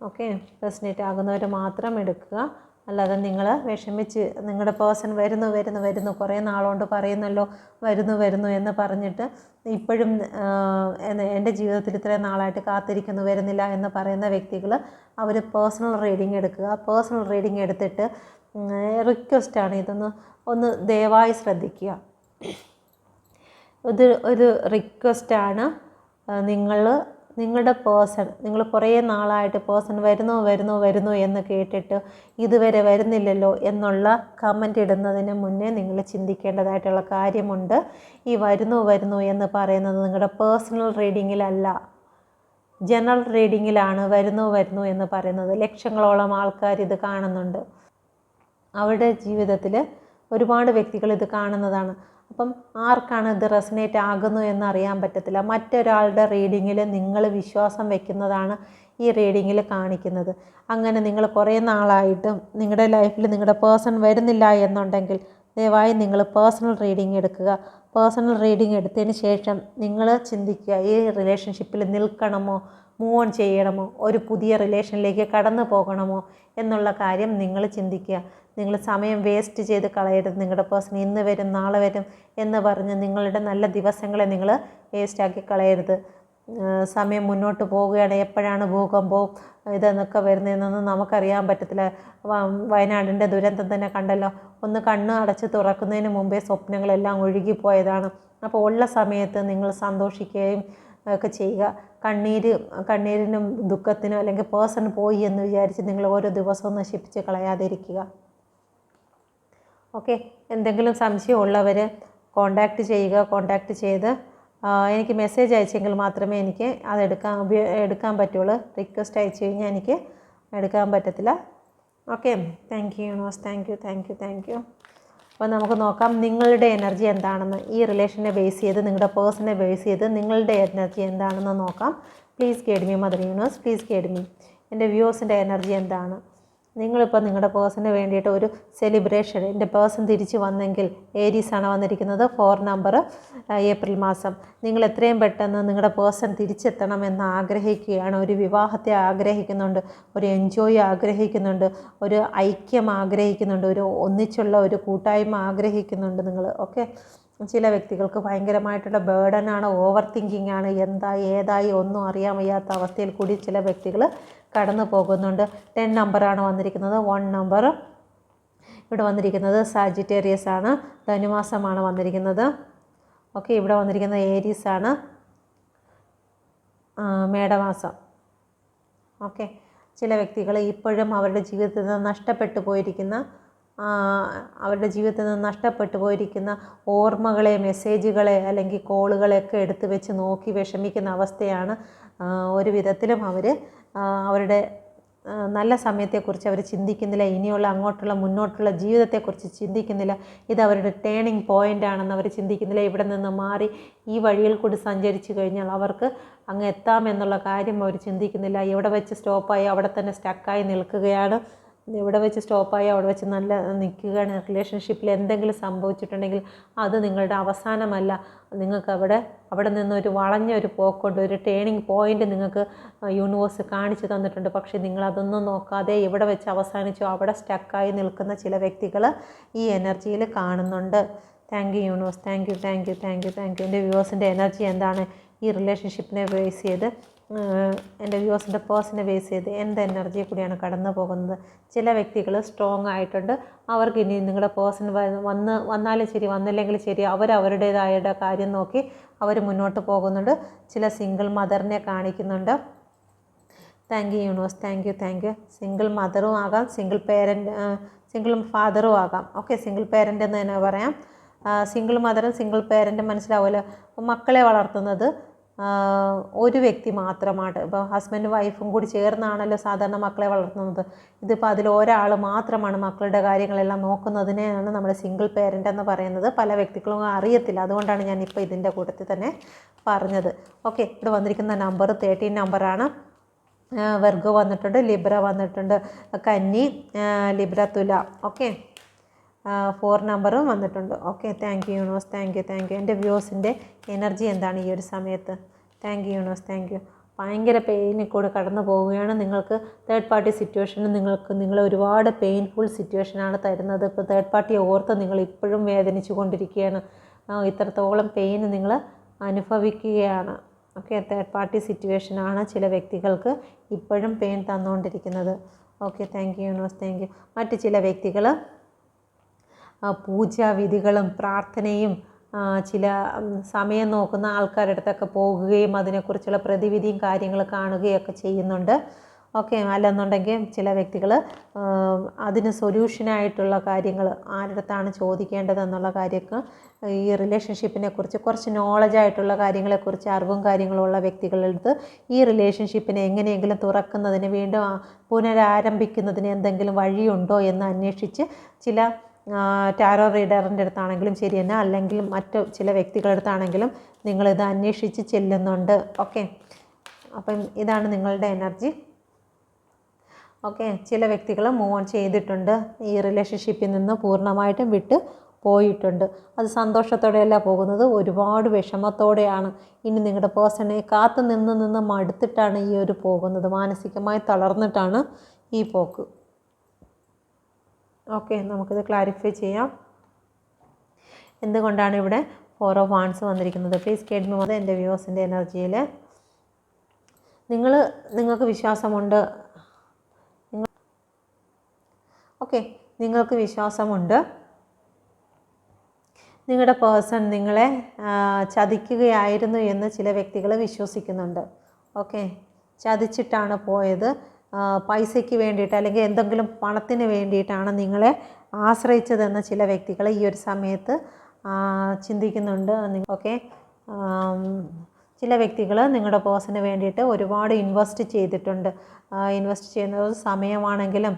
ഓക്കെ, റെസനേറ്റ് ആകുന്നവർ മാത്രം എടുക്കുക. അല്ലാതെ നിങ്ങൾ വിഷമിച്ച് നിങ്ങളുടെ പേഴ്സൺ വരുന്നു കുറേ നാളുകൊണ്ട് പറയുന്നല്ലോ വരുന്നു എന്ന് പറഞ്ഞിട്ട് ഇപ്പോഴും എൻ്റെ ജീവിതത്തിൽ ഇത്രയും നാളായിട്ട് കാത്തിരിക്കുന്നു വരുന്നില്ല എന്ന് പറയുന്ന വ്യക്തികൾ അവർ പേഴ്സണൽ റീഡിങ് എടുക്കുക. പേഴ്സണൽ റീഡിങ് എടുത്തിട്ട് റിക്വസ്റ്റാണ്, ഒന്ന് ദയവായി ശ്രദ്ധിക്കുക. ഒരു റിക്വസ്റ്റാണ്. നിങ്ങളുടെ പേഴ്സൺ, നിങ്ങൾ കുറേ നാളായിട്ട് പേഴ്സൺ വരുന്നു എന്ന് കേട്ടിട്ട് ഇതുവരെ വരുന്നില്ലല്ലോ എന്നുള്ള കമൻ്റ് ഇടുന്നതിന് മുന്നേ നിങ്ങൾ ചിന്തിക്കേണ്ടതായിട്ടുള്ള കാര്യമുണ്ട്. ഈ വരുന്നു എന്ന് പറയുന്നത് നിങ്ങളുടെ പേഴ്സണൽ റീഡിങ്ങിലല്ല, ജനറൽ റീഡിങ്ങിലാണ് വരുന്നു എന്ന് പറയുന്നത്. ലക്ഷങ്ങളോളം ആൾക്കാർ ഇത് കാണുന്നുണ്ട്. അവരുടെ ജീവിതത്തിൽ ഒരുപാട് വ്യക്തികൾ ഇത് കാണുന്നതാണ്. അപ്പം ആർക്കാണ് ഇത് റെസനേറ്റ് ആകുന്നു എന്നറിയാൻ പറ്റത്തില്ല. മറ്റൊരാളുടെ റീഡിങ്ങിൽ നിങ്ങൾ വിശ്വാസം വയ്ക്കുന്നതാണ് ഈ റീഡിങ്ങിൽ കാണിക്കുന്നത്. അങ്ങനെ നിങ്ങൾ കുറേ നാളായിട്ടും നിങ്ങളുടെ ലൈഫിൽ നിങ്ങളുടെ പേഴ്സൺ വരുന്നില്ല എന്നുണ്ടെങ്കിൽ ദയവായി നിങ്ങൾ പേഴ്സണൽ റീഡിങ് എടുക്കുക. പേഴ്സണൽ റീഡിങ് എടുത്തതിന് ശേഷം നിങ്ങൾ ചിന്തിക്കുക, ഈ റിലേഷൻഷിപ്പിൽ നിൽക്കണമോ, മൂവ് ഓൺ ചെയ്യണമോ, ഒരു പുതിയ റിലേഷനിലേക്ക് കടന്നു പോകണമോ എന്നുള്ള കാര്യം നിങ്ങൾ ചിന്തിക്കുക. നിങ്ങൾ സമയം വേസ്റ്റ് ചെയ്ത് കളയരുത്. നിങ്ങളുടെ പേഴ്സൺ ഇന്ന് വരും നാളെ വരും എന്ന് പറഞ്ഞ് നിങ്ങളുടെ നല്ല ദിവസങ്ങളെ നിങ്ങൾ വേസ്റ്റാക്കി കളയരുത്. സമയം മുന്നോട്ട് പോവുകയാണ്. എപ്പോഴാണ് ഭൂകമ്പവും ഇതെന്നൊക്കെ വരുന്നതെന്നൊന്നും നമുക്കറിയാൻ പറ്റത്തില്ല. വയനാടിൻ്റെ ദുരന്തം തന്നെ കണ്ടല്ലോ. ഒന്ന് കണ്ണ് അടച്ച് തുറക്കുന്നതിന് മുമ്പേ സ്വപ്നങ്ങളെല്ലാം ഒഴുകിപ്പോയതാണ്. അപ്പോൾ ഉള്ള സമയത്ത് നിങ്ങൾ സന്തോഷിക്കുകയും ഒക്കെ ചെയ്യുക. കണ്ണീരിനും ദുഃഖത്തിനും അല്ലെങ്കിൽ പേഴ്സൺ പോയി എന്ന് വിചാരിച്ച് നിങ്ങൾ ഓരോ ദിവസവും നശിപ്പിച്ച് കളയാതിരിക്കുക. ഓക്കെ, എന്തെങ്കിലും സംശയമുള്ളവർ കോണ്ടാക്റ്റ് ചെയ്യുക. കോണ്ടാക്റ്റ് ചെയ്ത് എനിക്ക് മെസ്സേജ് അയച്ചെങ്കിൽ മാത്രമേ എനിക്ക് അത് എടുക്കാൻ പറ്റുള്ളൂ. റിക്വസ്റ്റ് അയച്ചു കഴിഞ്ഞാൽ എനിക്ക് എടുക്കാൻ പറ്റത്തില്ല. Okay, thank you universe, thank U. അപ്പോൾ നമുക്ക് നോക്കാം നിങ്ങളുടെ എനർജി എന്താണെന്ന്. ഈ റിലേഷനെ ബേസ് ചെയ്ത്, നിങ്ങളുടെ പേഴ്സണെ ബേസ് ചെയ്ത് നിങ്ങളുടെ എനർജി എന്താണെന്ന് നോക്കാം. Please guide me mother universe, please guide me. എൻ്റെ വ്യൂവേഴ്സിൻ്റെ എനർജി എന്താണ്? നിങ്ങളിപ്പോൾ നിങ്ങളുടെ പേഴ്സണിന് വേണ്ടിയിട്ട് ഒരു സെലിബ്രേഷൻ, എൻ്റെ പേഴ്സൺ തിരിച്ച് വന്നെങ്കിൽ ഏരീസാണ് വന്നിരിക്കുന്നത്, 4 നമ്പർ, ഏപ്രിൽ മാസം. നിങ്ങൾ എത്രയും പെട്ടെന്ന് നിങ്ങളുടെ പേഴ്സൺ തിരിച്ചെത്തണമെന്ന് ആഗ്രഹിക്കുകയാണ്. ഒരു വിവാഹത്തെ ആഗ്രഹിക്കുന്നുണ്ട്, ഒരു എൻജോയ് ആഗ്രഹിക്കുന്നുണ്ട്, ഒരു ഐക്യം ആഗ്രഹിക്കുന്നുണ്ട്, ഒരു ഒന്നിച്ചുള്ള ഒരു കൂട്ടായ്മ ആഗ്രഹിക്കുന്നുണ്ട് നിങ്ങൾ. ഓക്കെ, ചില വ്യക്തികൾക്ക് ഭയങ്കരമായിട്ടുള്ള ബേർഡനാണ്, ഓവർ തിങ്കിങ് ആണ്, ഏതായി ഒന്നും അറിയാൻ വയ്യാത്ത അവസ്ഥയിൽ കൂടി ചില വ്യക്തികൾ കടന്നു പോകുന്നുണ്ട്. 10 നമ്പറാണ് വന്നിരിക്കുന്നത്. 1 നമ്പർ ഇവിടെ വന്നിരിക്കുന്നത് സാജിറ്റേറിയസ് ആണ്, ധനുമാസമാണ് വന്നിരിക്കുന്നത്. ഓക്കെ, ഇവിടെ വന്നിരിക്കുന്നത് ഏരീസ് ആണ്, മേടമാസം. ഓക്കെ, ചില വ്യക്തികൾ ഇപ്പോഴും അവരുടെ ജീവിതത്തിൽ നിന്ന് നഷ്ടപ്പെട്ടു പോയിരിക്കുന്ന ഓർമ്മകളെ, മെസ്സേജുകളെ അല്ലെങ്കിൽ കോളുകളെയൊക്കെ എടുത്തു വെച്ച് നോക്കി വിഷമിക്കുന്ന അവസ്ഥയാണ്. ഒരു വിധത്തിലും അവരുടെ നല്ല സമയത്തെക്കുറിച്ച് അവർ ചിന്തിക്കുന്നില്ല. ഇനിയുള്ള മുന്നോട്ടുള്ള ജീവിതത്തെക്കുറിച്ച് ചിന്തിക്കുന്നില്ല. ഇത് അവരുടെ ടേണിംഗ് പോയിൻ്റ് ആണെന്ന് അവർ ചിന്തിക്കുന്നില്ല. ഇവിടെ നിന്ന് മാറി ഈ വഴിയിൽ കൂടി സഞ്ചരിച്ചു കഴിഞ്ഞാൽ അവർക്ക് അങ്ങ് എത്താമെന്നുള്ള കാര്യം അവർ ചിന്തിക്കുന്നില്ല. എവിടെ വെച്ച് സ്റ്റോപ്പായി അവിടെ തന്നെ സ്റ്റക്കായി നിൽക്കുകയാണ്. എവിടെ വെച്ച് സ്റ്റോപ്പായി അവിടെ വെച്ച് നിൽക്കുകയാണ്. റിലേഷൻഷിപ്പിൽ എന്തെങ്കിലും സംഭവിച്ചിട്ടുണ്ടെങ്കിൽ അത് നിങ്ങളുടെ അവസാനമല്ല. നിങ്ങൾക്ക് അവിടെ നിന്നൊരു വളഞ്ഞൊരു പോക്കുണ്ട്, ഒരു ടേണിംഗ് പോയിൻ്റ് നിങ്ങൾക്ക് യൂണിവേഴ്സ് കാണിച്ചു തന്നിട്ടുണ്ട്. പക്ഷേ നിങ്ങളതൊന്നും നോക്കാതെ എവിടെ വെച്ച് അവസാനിച്ചോ അവിടെ സ്റ്റക്കായി നിൽക്കുന്ന ചില വ്യക്തികൾ ഈ എനർജിയിൽ കാണുന്നുണ്ട്. Thank you universe, thank U. എൻ്റെ വ്യൂവേഴ്സിൻ്റെ എനർജി എന്താണ്? ഈ റിലേഷൻഷിപ്പിനെ ബേസ് ചെയ്ത്, എൻ്റെ വ്യൂവേഴ്സിൻ്റെ പേഴ്സണെ ബേസ് ചെയ്ത് എന്ത് എനർജിയെ കൂടിയാണ് കടന്നു പോകുന്നത്? ചില വ്യക്തികൾ സ്ട്രോങ് ആയിട്ടുണ്ട്. അവർക്ക് ഇനി നിങ്ങളുടെ പേഴ്സൺ വന്നാലും ശരി വന്നില്ലെങ്കിൽ ശരി അവരുടേതായ കാര്യം നോക്കി അവർ മുന്നോട്ട് പോകുന്നുണ്ട്. ചില സിംഗിൾ മദറിനെ കാണിക്കുന്നുണ്ട്. Thank you universe, thank you. Single മദറും ആകാം, സിംഗിൾ ഫാദറും ആകാം. ഓക്കെ, സിംഗിൾ പേരൻ്റ് എന്ന് തന്നെ പറയാം. സിംഗിൾ മദറും സിംഗിൾ പേരൻറ്റും മനസ്സിലാവുമല്ലോ. മക്കളെ വളർത്തുന്നത് ഒരു വ്യക്തി മാത്രമാണ്. ഇപ്പോൾ ഹസ്ബൻഡും വൈഫും കൂടി ചേർന്നാണല്ലോ സാധാരണ മക്കളെ വളർത്തുന്നത്. ഇതിപ്പോൾ അതിൽ ഒരാൾ മാത്രമാണ് മക്കളുടെ കാര്യങ്ങളെല്ലാം നോക്കുന്നതിനെയാണ് നമ്മൾ സിംഗിൾ പേരൻ്റ് എന്ന് പറയുന്നത്. പല വ്യക്തികളും അറിയത്തില്ല, അതുകൊണ്ടാണ് ഞാനിപ്പോൾ ഇതിൻ്റെ കൂട്ടത്തിൽ തന്നെ പറഞ്ഞത്. ഓക്കെ, ഇവിടെ വന്നിരിക്കുന്ന നമ്പർ 13 നമ്പറാണ്. വെർഗോ വന്നിട്ടുണ്ട്, ലിബ്ര വന്നിട്ടുണ്ട്, കന്നി, ലിബ്ര, തുല. ഓക്കെ, 4 നമ്പറും വന്നിട്ടുണ്ട്. Okay, thank you universe, thank U. എൻ്റെ വ്യൂസിൻ്റെ എനർജി എന്താണ് ഈ ഒരു സമയത്ത്? Thank you universe, thank U. ഭയങ്കര പെയിനിൽ കൂടെ കടന്നു പോവുകയാണ്. നിങ്ങൾക്ക് തേർഡ് പാർട്ടി സിറ്റുവേഷന് നിങ്ങൾ ഒരുപാട് പെയിൻഫുൾ സിറ്റുവേഷനാണ് തരുന്നത്. ഇപ്പോൾ തേർഡ് പാർട്ടിയെ ഓർത്ത് നിങ്ങൾ ഇപ്പോഴും വേദനിച്ചു കൊണ്ടിരിക്കുകയാണ്. ഇത്രത്തോളം പെയിൻ നിങ്ങൾ അനുഭവിക്കുകയാണ്. ഓക്കെ, തേർഡ് പാർട്ടി സിറ്റുവേഷനാണ് ചില വ്യക്തികൾക്ക് ഇപ്പോഴും പെയിൻ തന്നുകൊണ്ടിരിക്കുന്നത്. Okay, thank you universe, thank you. മറ്റ് ചില വ്യക്തികൾ പൂജാവിധികളും പ്രാർത്ഥനയും ചില സമയം നോക്കുന്ന ആൾക്കാരുടെ അടുത്തൊക്കെ പോകുകയും അതിനെക്കുറിച്ചുള്ള പ്രതിവിധിയും കാര്യങ്ങൾ കാണുകയൊക്കെ ചെയ്യുന്നുണ്ട്. ഓക്കെ, അല്ലെന്നുണ്ടെങ്കിൽ ചില വ്യക്തികൾ അതിന് സൊല്യൂഷനായിട്ടുള്ള കാര്യങ്ങൾ ആരുടെ അടുത്താണ് ചോദിക്കേണ്ടതെന്നുള്ള കാര്യമൊക്കെ ഈ റിലേഷൻഷിപ്പിനെ കുറിച്ച് കുറച്ച് നോളജായിട്ടുള്ള കാര്യങ്ങളെക്കുറിച്ച് അറിവും കാര്യങ്ങളുള്ള വ്യക്തികളുടെ അടുത്ത് ഈ റിലേഷൻഷിപ്പിനെ എങ്ങനെയെങ്കിലും തുറക്കുന്നതിന് വീണ്ടും പുനരാരംഭിക്കുന്നതിന് എന്തെങ്കിലും വഴിയുണ്ടോ എന്ന് അന്വേഷിച്ച് ചില ടാരോ റീഡറിൻ്റെ അടുത്താണെങ്കിലും ശരി തന്നെ, അല്ലെങ്കിൽ മറ്റ് ചില വ്യക്തികളുടെ അടുത്താണെങ്കിലും നിങ്ങളിത് അന്വേഷിച്ച് ചെല്ലുന്നുണ്ട്. ഓക്കെ, അപ്പം ഇതാണ് നിങ്ങളുടെ എനർജി. ഓക്കെ, ചില വ്യക്തികൾ മൂവ് ഓൺ ചെയ്തിട്ടുണ്ട്, ഈ റിലേഷൻഷിപ്പിൽ നിന്ന് പൂർണ്ണമായിട്ടും വിട്ട് പോയിട്ടുണ്ട്. അത് സന്തോഷത്തോടെയല്ല പോകുന്നത്, ഒരുപാട് വിഷമത്തോടെയാണ്. ഇനി നിങ്ങളുടെ പേഴ്സണെ കാത്തു നിന്ന് മടുത്തിട്ടാണ് ഈ ഒരു പോകുന്നത്, മാനസികമായി തളർന്നിട്ടാണ് ഈ പോക്ക്. ഓക്കെ, നമുക്കിത് ക്ലാരിഫൈ ചെയ്യാം. എന്തുകൊണ്ടാണ് ഇവിടെ 4 ഓഫ് വാൻഡ്സ് വന്നിരിക്കുന്നത്? പ്ലീസ് ഗൈഡ് മീ അത് എൻ്റെ വ്യൂവേഴ്സിൻ്റെ എനർജിയിൽ. നിങ്ങൾക്ക് വിശ്വാസമുണ്ട്. ഓക്കെ, നിങ്ങൾക്ക് വിശ്വാസമുണ്ട്. നിങ്ങളുടെ പേഴ്സൺ നിങ്ങളെ ചതിക്കുകയായിരുന്നു എന്ന് ചില വ്യക്തികൾ വിശ്വസിക്കുന്നുണ്ട്. ഓക്കെ, ചതിച്ചിട്ടാണ് പോയത്. പൈസയ്ക്ക് വേണ്ടിയിട്ട് അല്ലെങ്കിൽ എന്തെങ്കിലും പണത്തിന് വേണ്ടിയിട്ടാണ് നിങ്ങളെ ആശ്രയിച്ചതെന്ന് ചില വ്യക്തികൾ ഈ ഒരു സമയത്ത് ചിന്തിക്കുന്നുണ്ട്. ഓക്കെ, ചില വ്യക്തികൾ നിങ്ങളുടെ പേഴ്സണിന് വേണ്ടിയിട്ട് ഒരുപാട് ഇൻവെസ്റ്റ് ചെയ്തിട്ടുണ്ട്. ഇൻവെസ്റ്റ് ചെയ്യുന്നത് സമയമാണെങ്കിലും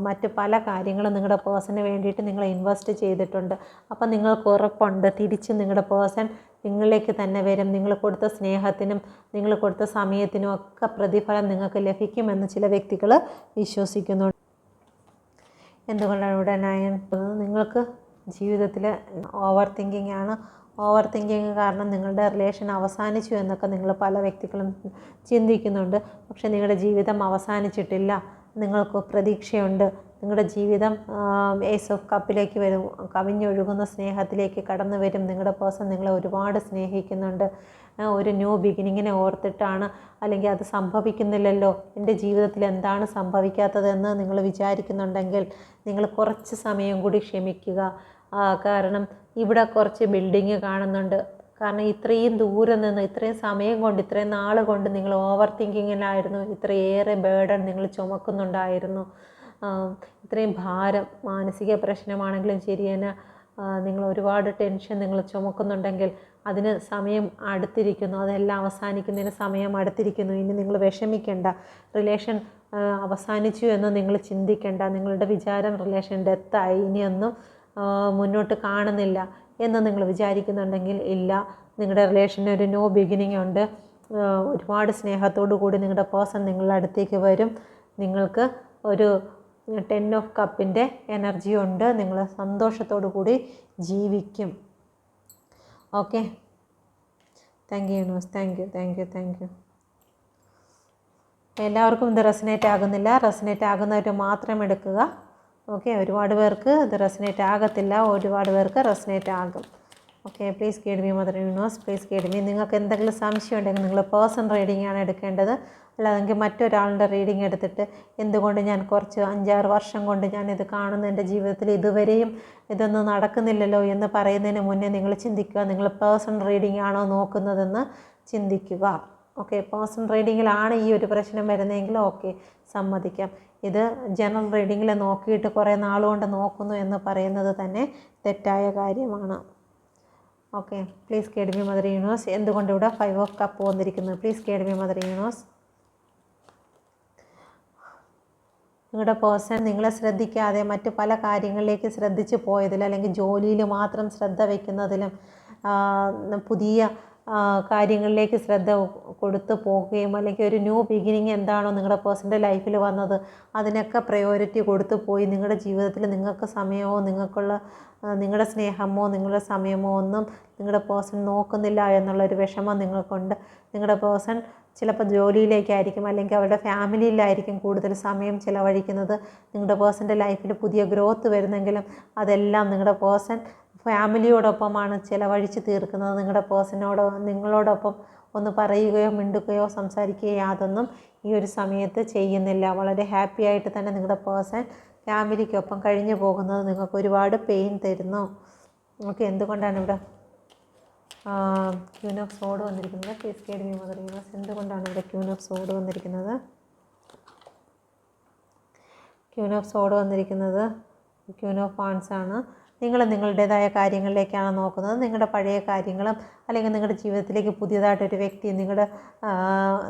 മറ്റ് പല കാര്യങ്ങളും നിങ്ങളുടെ പേഴ്സണിന് വേണ്ടിയിട്ട് നിങ്ങൾ ഇൻവെസ്റ്റ് ചെയ്തിട്ടുണ്ട്. അപ്പം നിങ്ങൾക്ക് ഉറപ്പുണ്ട് തിരിച്ച് നിങ്ങളുടെ പേഴ്സൺ നിങ്ങളിലേക്ക് തന്നെ വരും. നിങ്ങൾ കൊടുത്ത സ്നേഹത്തിനും നിങ്ങൾ കൊടുത്ത സമയത്തിനും ഒക്കെ പ്രതിഫലം നിങ്ങൾക്ക് ലഭിക്കുമെന്ന് ചില വ്യക്തികൾ വിശ്വസിക്കുന്നുണ്ട്. എന്തുകൊണ്ടാണ് ഇവിടെ 9? നിങ്ങൾക്ക് ജീവിതത്തിൽ ഓവർ തിങ്കിങ് ആണ്. ഓവർ തിങ്കിങ് കാരണം നിങ്ങളുടെ റിലേഷൻ അവസാനിച്ചു എന്നൊക്കെ നിങ്ങൾ പല വ്യക്തികളും ചിന്തിക്കുന്നുണ്ട്. പക്ഷേ നിങ്ങളുടെ ജീവിതം അവസാനിച്ചിട്ടില്ല. നിങ്ങൾക്ക് പ്രതീക്ഷയുണ്ട്. നിങ്ങളുടെ ജീവിതം ഏസ് ഓഫ് കപ്പിലേക്ക് വരും, കവിഞ്ഞൊഴുകുന്ന സ്നേഹത്തിലേക്ക് കടന്നു വരും. നിങ്ങളുടെ പേഴ്സൺ നിങ്ങളെ ഒരുപാട് സ്നേഹിക്കുന്നുണ്ട്. ഒരു ന്യൂ ബിഗിനിങ്ങിനെ ഓർത്തിട്ടാണ്, അല്ലെങ്കിൽ അത് സംഭവിക്കുന്നില്ലല്ലോ, എൻ്റെ ജീവിതത്തിൽ എന്താണ് സംഭവിക്കാത്തതെന്ന് നിങ്ങൾ വിചാരിക്കുന്നുണ്ടെങ്കിൽ നിങ്ങൾ കുറച്ച് സമയം കൂടി ക്ഷമിക്കുക. കാരണം ഇവിടെ കുറച്ച് ബിൽഡിങ് കാണുന്നുണ്ട്. കാരണം ഇത്രയും ദൂരം നിന്ന് ഇത്രയും സമയം കൊണ്ട് ഇത്രയും നാൾ കൊണ്ട് നിങ്ങൾ ഓവർ തിങ്കിങ്ങിലായിരുന്നു. ഇത്രയേറെ ബേർഡൻ നിങ്ങൾ ചുമക്കുന്നുണ്ടായിരുന്നു. ഇത്രയും ഭാരം, മാനസിക പ്രശ്നമാണെങ്കിലും ശരി തന്നെ, നിങ്ങൾ ഒരുപാട് ടെൻഷൻ നിങ്ങൾ ചുമക്കുന്നുണ്ടെങ്കിൽ അതിന് സമയം അടുത്തിരിക്കുന്നു. അതെല്ലാം അവസാനിക്കുന്നതിന് സമയം അടുത്തിരിക്കുന്നു. ഇനി നിങ്ങൾ വിഷമിക്കേണ്ട. റിലേഷൻ അവസാനിച്ചു എന്ന് നിങ്ങൾ ചിന്തിക്കേണ്ട. നിങ്ങളുടെ വിചാരം റിലേഷൻ ഡെത്തായി, ഇനിയൊന്നും മുന്നോട്ട് കാണുന്നില്ല എന്ന് നിങ്ങൾ വിചാരിക്കുന്നുണ്ടെങ്കിൽ ഇല്ല. നിങ്ങളുടെ റിലേഷന് ഒരു ന്യൂ ബിഗിനിങ് ഉണ്ട്. ഒരുപാട് സ്നേഹത്തോടു കൂടി നിങ്ങളുടെ പേഴ്സൺ നിങ്ങളുടെ അടുത്തേക്ക് വരും. നിങ്ങൾക്ക് ഒരു 10 ഓഫ് കപ്പിൻ്റെ എനർജി ഉണ്ട്. നിങ്ങൾ സന്തോഷത്തോടു കൂടി ജീവിക്കും. Okay, thank you universe, thank U. എല്ലാവർക്കും ഇത് റെസനേറ്റ് ആകുന്നില്ല. റെസനേറ്റ് ആകുന്നവർ മാത്രം എടുക്കുക. ഓക്കെ, ഒരുപാട് പേർക്ക് ഇത് റെസനേറ്റ് ആകത്തില്ല, ഒരുപാട് പേർക്ക് റെസനേറ്റ് ആകും. Okay, please guide me mother universe, please guide me. നിങ്ങൾക്ക് എന്തെങ്കിലും സംശയം ഉണ്ടെങ്കിൽ നിങ്ങൾ പേഴ്സൺ റീഡിംഗ് ആണ് എടുക്കേണ്ടത്. അല്ലാതെങ്കിൽ മറ്റൊരാളുടെ റീഡിംഗ് എടുത്തിട്ട് എന്തുകൊണ്ട് ഞാൻ 5-6 വർഷം കൊണ്ട് ഞാനിത് കാണുന്നു, എൻ്റെ ജീവിതത്തിൽ ഇതുവരെയും ഇതൊന്നും നടക്കുന്നില്ലല്ലോ എന്ന് പറയുന്നതിന് മുന്നേ നിങ്ങൾ ചിന്തിക്കുക, നിങ്ങൾ പേഴ്സൺ റീഡിംഗ് ആണോ നോക്കുന്നതെന്ന് ചിന്തിക്കുക. ഓക്കെ, പേഴ്സൺ റീഡിങ്ങിലാണ് ഈ ഒരു പ്രശ്നം വരുന്നതെങ്കിൽ ഓക്കെ, സമ്മതിക്കാം. ഇത് ജനറൽ റീഡിങ്ങിൽ നോക്കിയിട്ട് കുറേ നാളുകൊണ്ട് നോക്കുന്നു എന്ന് പറയുന്നത് തന്നെ തെറ്റായ കാര്യമാണ്. Okay, please guide me mother universe. എന്തുകൊണ്ട് ഇവിടെ 5 ഓഫ് കപ്പ് വന്നിരിക്കുന്നത്? Please guide me mother universe. നിങ്ങളുടെ പേഴ്സൺ നിങ്ങളെ ശ്രദ്ധിക്കാതെ മറ്റ് പല കാര്യങ്ങളിലേക്ക് ശ്രദ്ധിച്ചു പോയതിലും അല്ലെങ്കിൽ ജോലിയിൽ മാത്രം ശ്രദ്ധ വയ്ക്കുന്നതിലും പുതിയ കാര്യങ്ങളിലേക്ക് ശ്രദ്ധ കൊടുത്തു പോകുകയും അല്ലെങ്കിൽ ഒരു ന്യൂ ബിഗിനിങ് എന്താണോ നിങ്ങളുടെ പേഴ്സൻ്റെ ലൈഫിൽ വന്നത് അതിനൊക്കെ പ്രയോറിറ്റി കൊടുത്തു പോയി നിങ്ങളുടെ ജീവിതത്തിൽ നിങ്ങൾക്ക് സമയമോ നിങ്ങളുടെ സ്നേഹമോ നിങ്ങളുടെ സമയമോ ഒന്നും നിങ്ങളുടെ പേഴ്സൺ നോക്കുന്നില്ല എന്നുള്ളൊരു വിഷമം നിങ്ങൾക്കുണ്ട്. നിങ്ങളുടെ പേഴ്സൺ ചിലപ്പോൾ ജോലിയിലേക്കായിരിക്കും അല്ലെങ്കിൽ അവരുടെ ഫാമിലിയിലായിരിക്കും കൂടുതൽ സമയം ചിലവഴിക്കുന്നത്. നിങ്ങളുടെ പേഴ്സൻ്റെ ലൈഫിൽ പുതിയ ഗ്രോത്ത് വരുന്നെങ്കിലും അതെല്ലാം നിങ്ങളുടെ പേഴ്സൺ ഫാമിലിയോടൊപ്പമാണ് ചിലവഴിച്ച് തീർക്കുന്നത്. നിങ്ങളുടെ നിങ്ങളോടൊപ്പം ഒന്ന് പറയുകയോ മിണ്ടുകയോ സംസാരിക്കുകയോ അതൊന്നും ഈ ഒരു സമയത്ത് ചെയ്യുന്നില്ല. വളരെ ഹാപ്പി ആയിട്ട് തന്നെ നിങ്ങളുടെ പേഴ്സൺ ഫാമിലിക്കൊപ്പം കഴിഞ്ഞു പോകുന്നത് നിങ്ങൾക്ക് ഒരുപാട് പെയിൻ തരുന്നു. ഓക്കെ, എന്തുകൊണ്ടാണ് ഇവിടെ ക്യൂൻ ഓഫ് സോഡ് വന്നിരിക്കുന്നത്? Please guide me mother universe. എന്തുകൊണ്ടാണ് ഇവിടെ ക്യൂൻ ഓഫ് സോഡ് വന്നിരിക്കുന്നത്? ക്യൂൻ ഓഫ് സോഡ് വന്നിരിക്കുന്നത് ക്യൂൻ ഓഫ് വാൺസ് ആണ്. നിങ്ങൾ നിങ്ങളുടേതായ കാര്യങ്ങളിലേക്കാണ് നോക്കുന്നത്. നിങ്ങളുടെ പഴയ കാര്യങ്ങളും അല്ലെങ്കിൽ നിങ്ങളുടെ ജീവിതത്തിലേക്ക് പുതിയതായിട്ടൊരു വ്യക്തി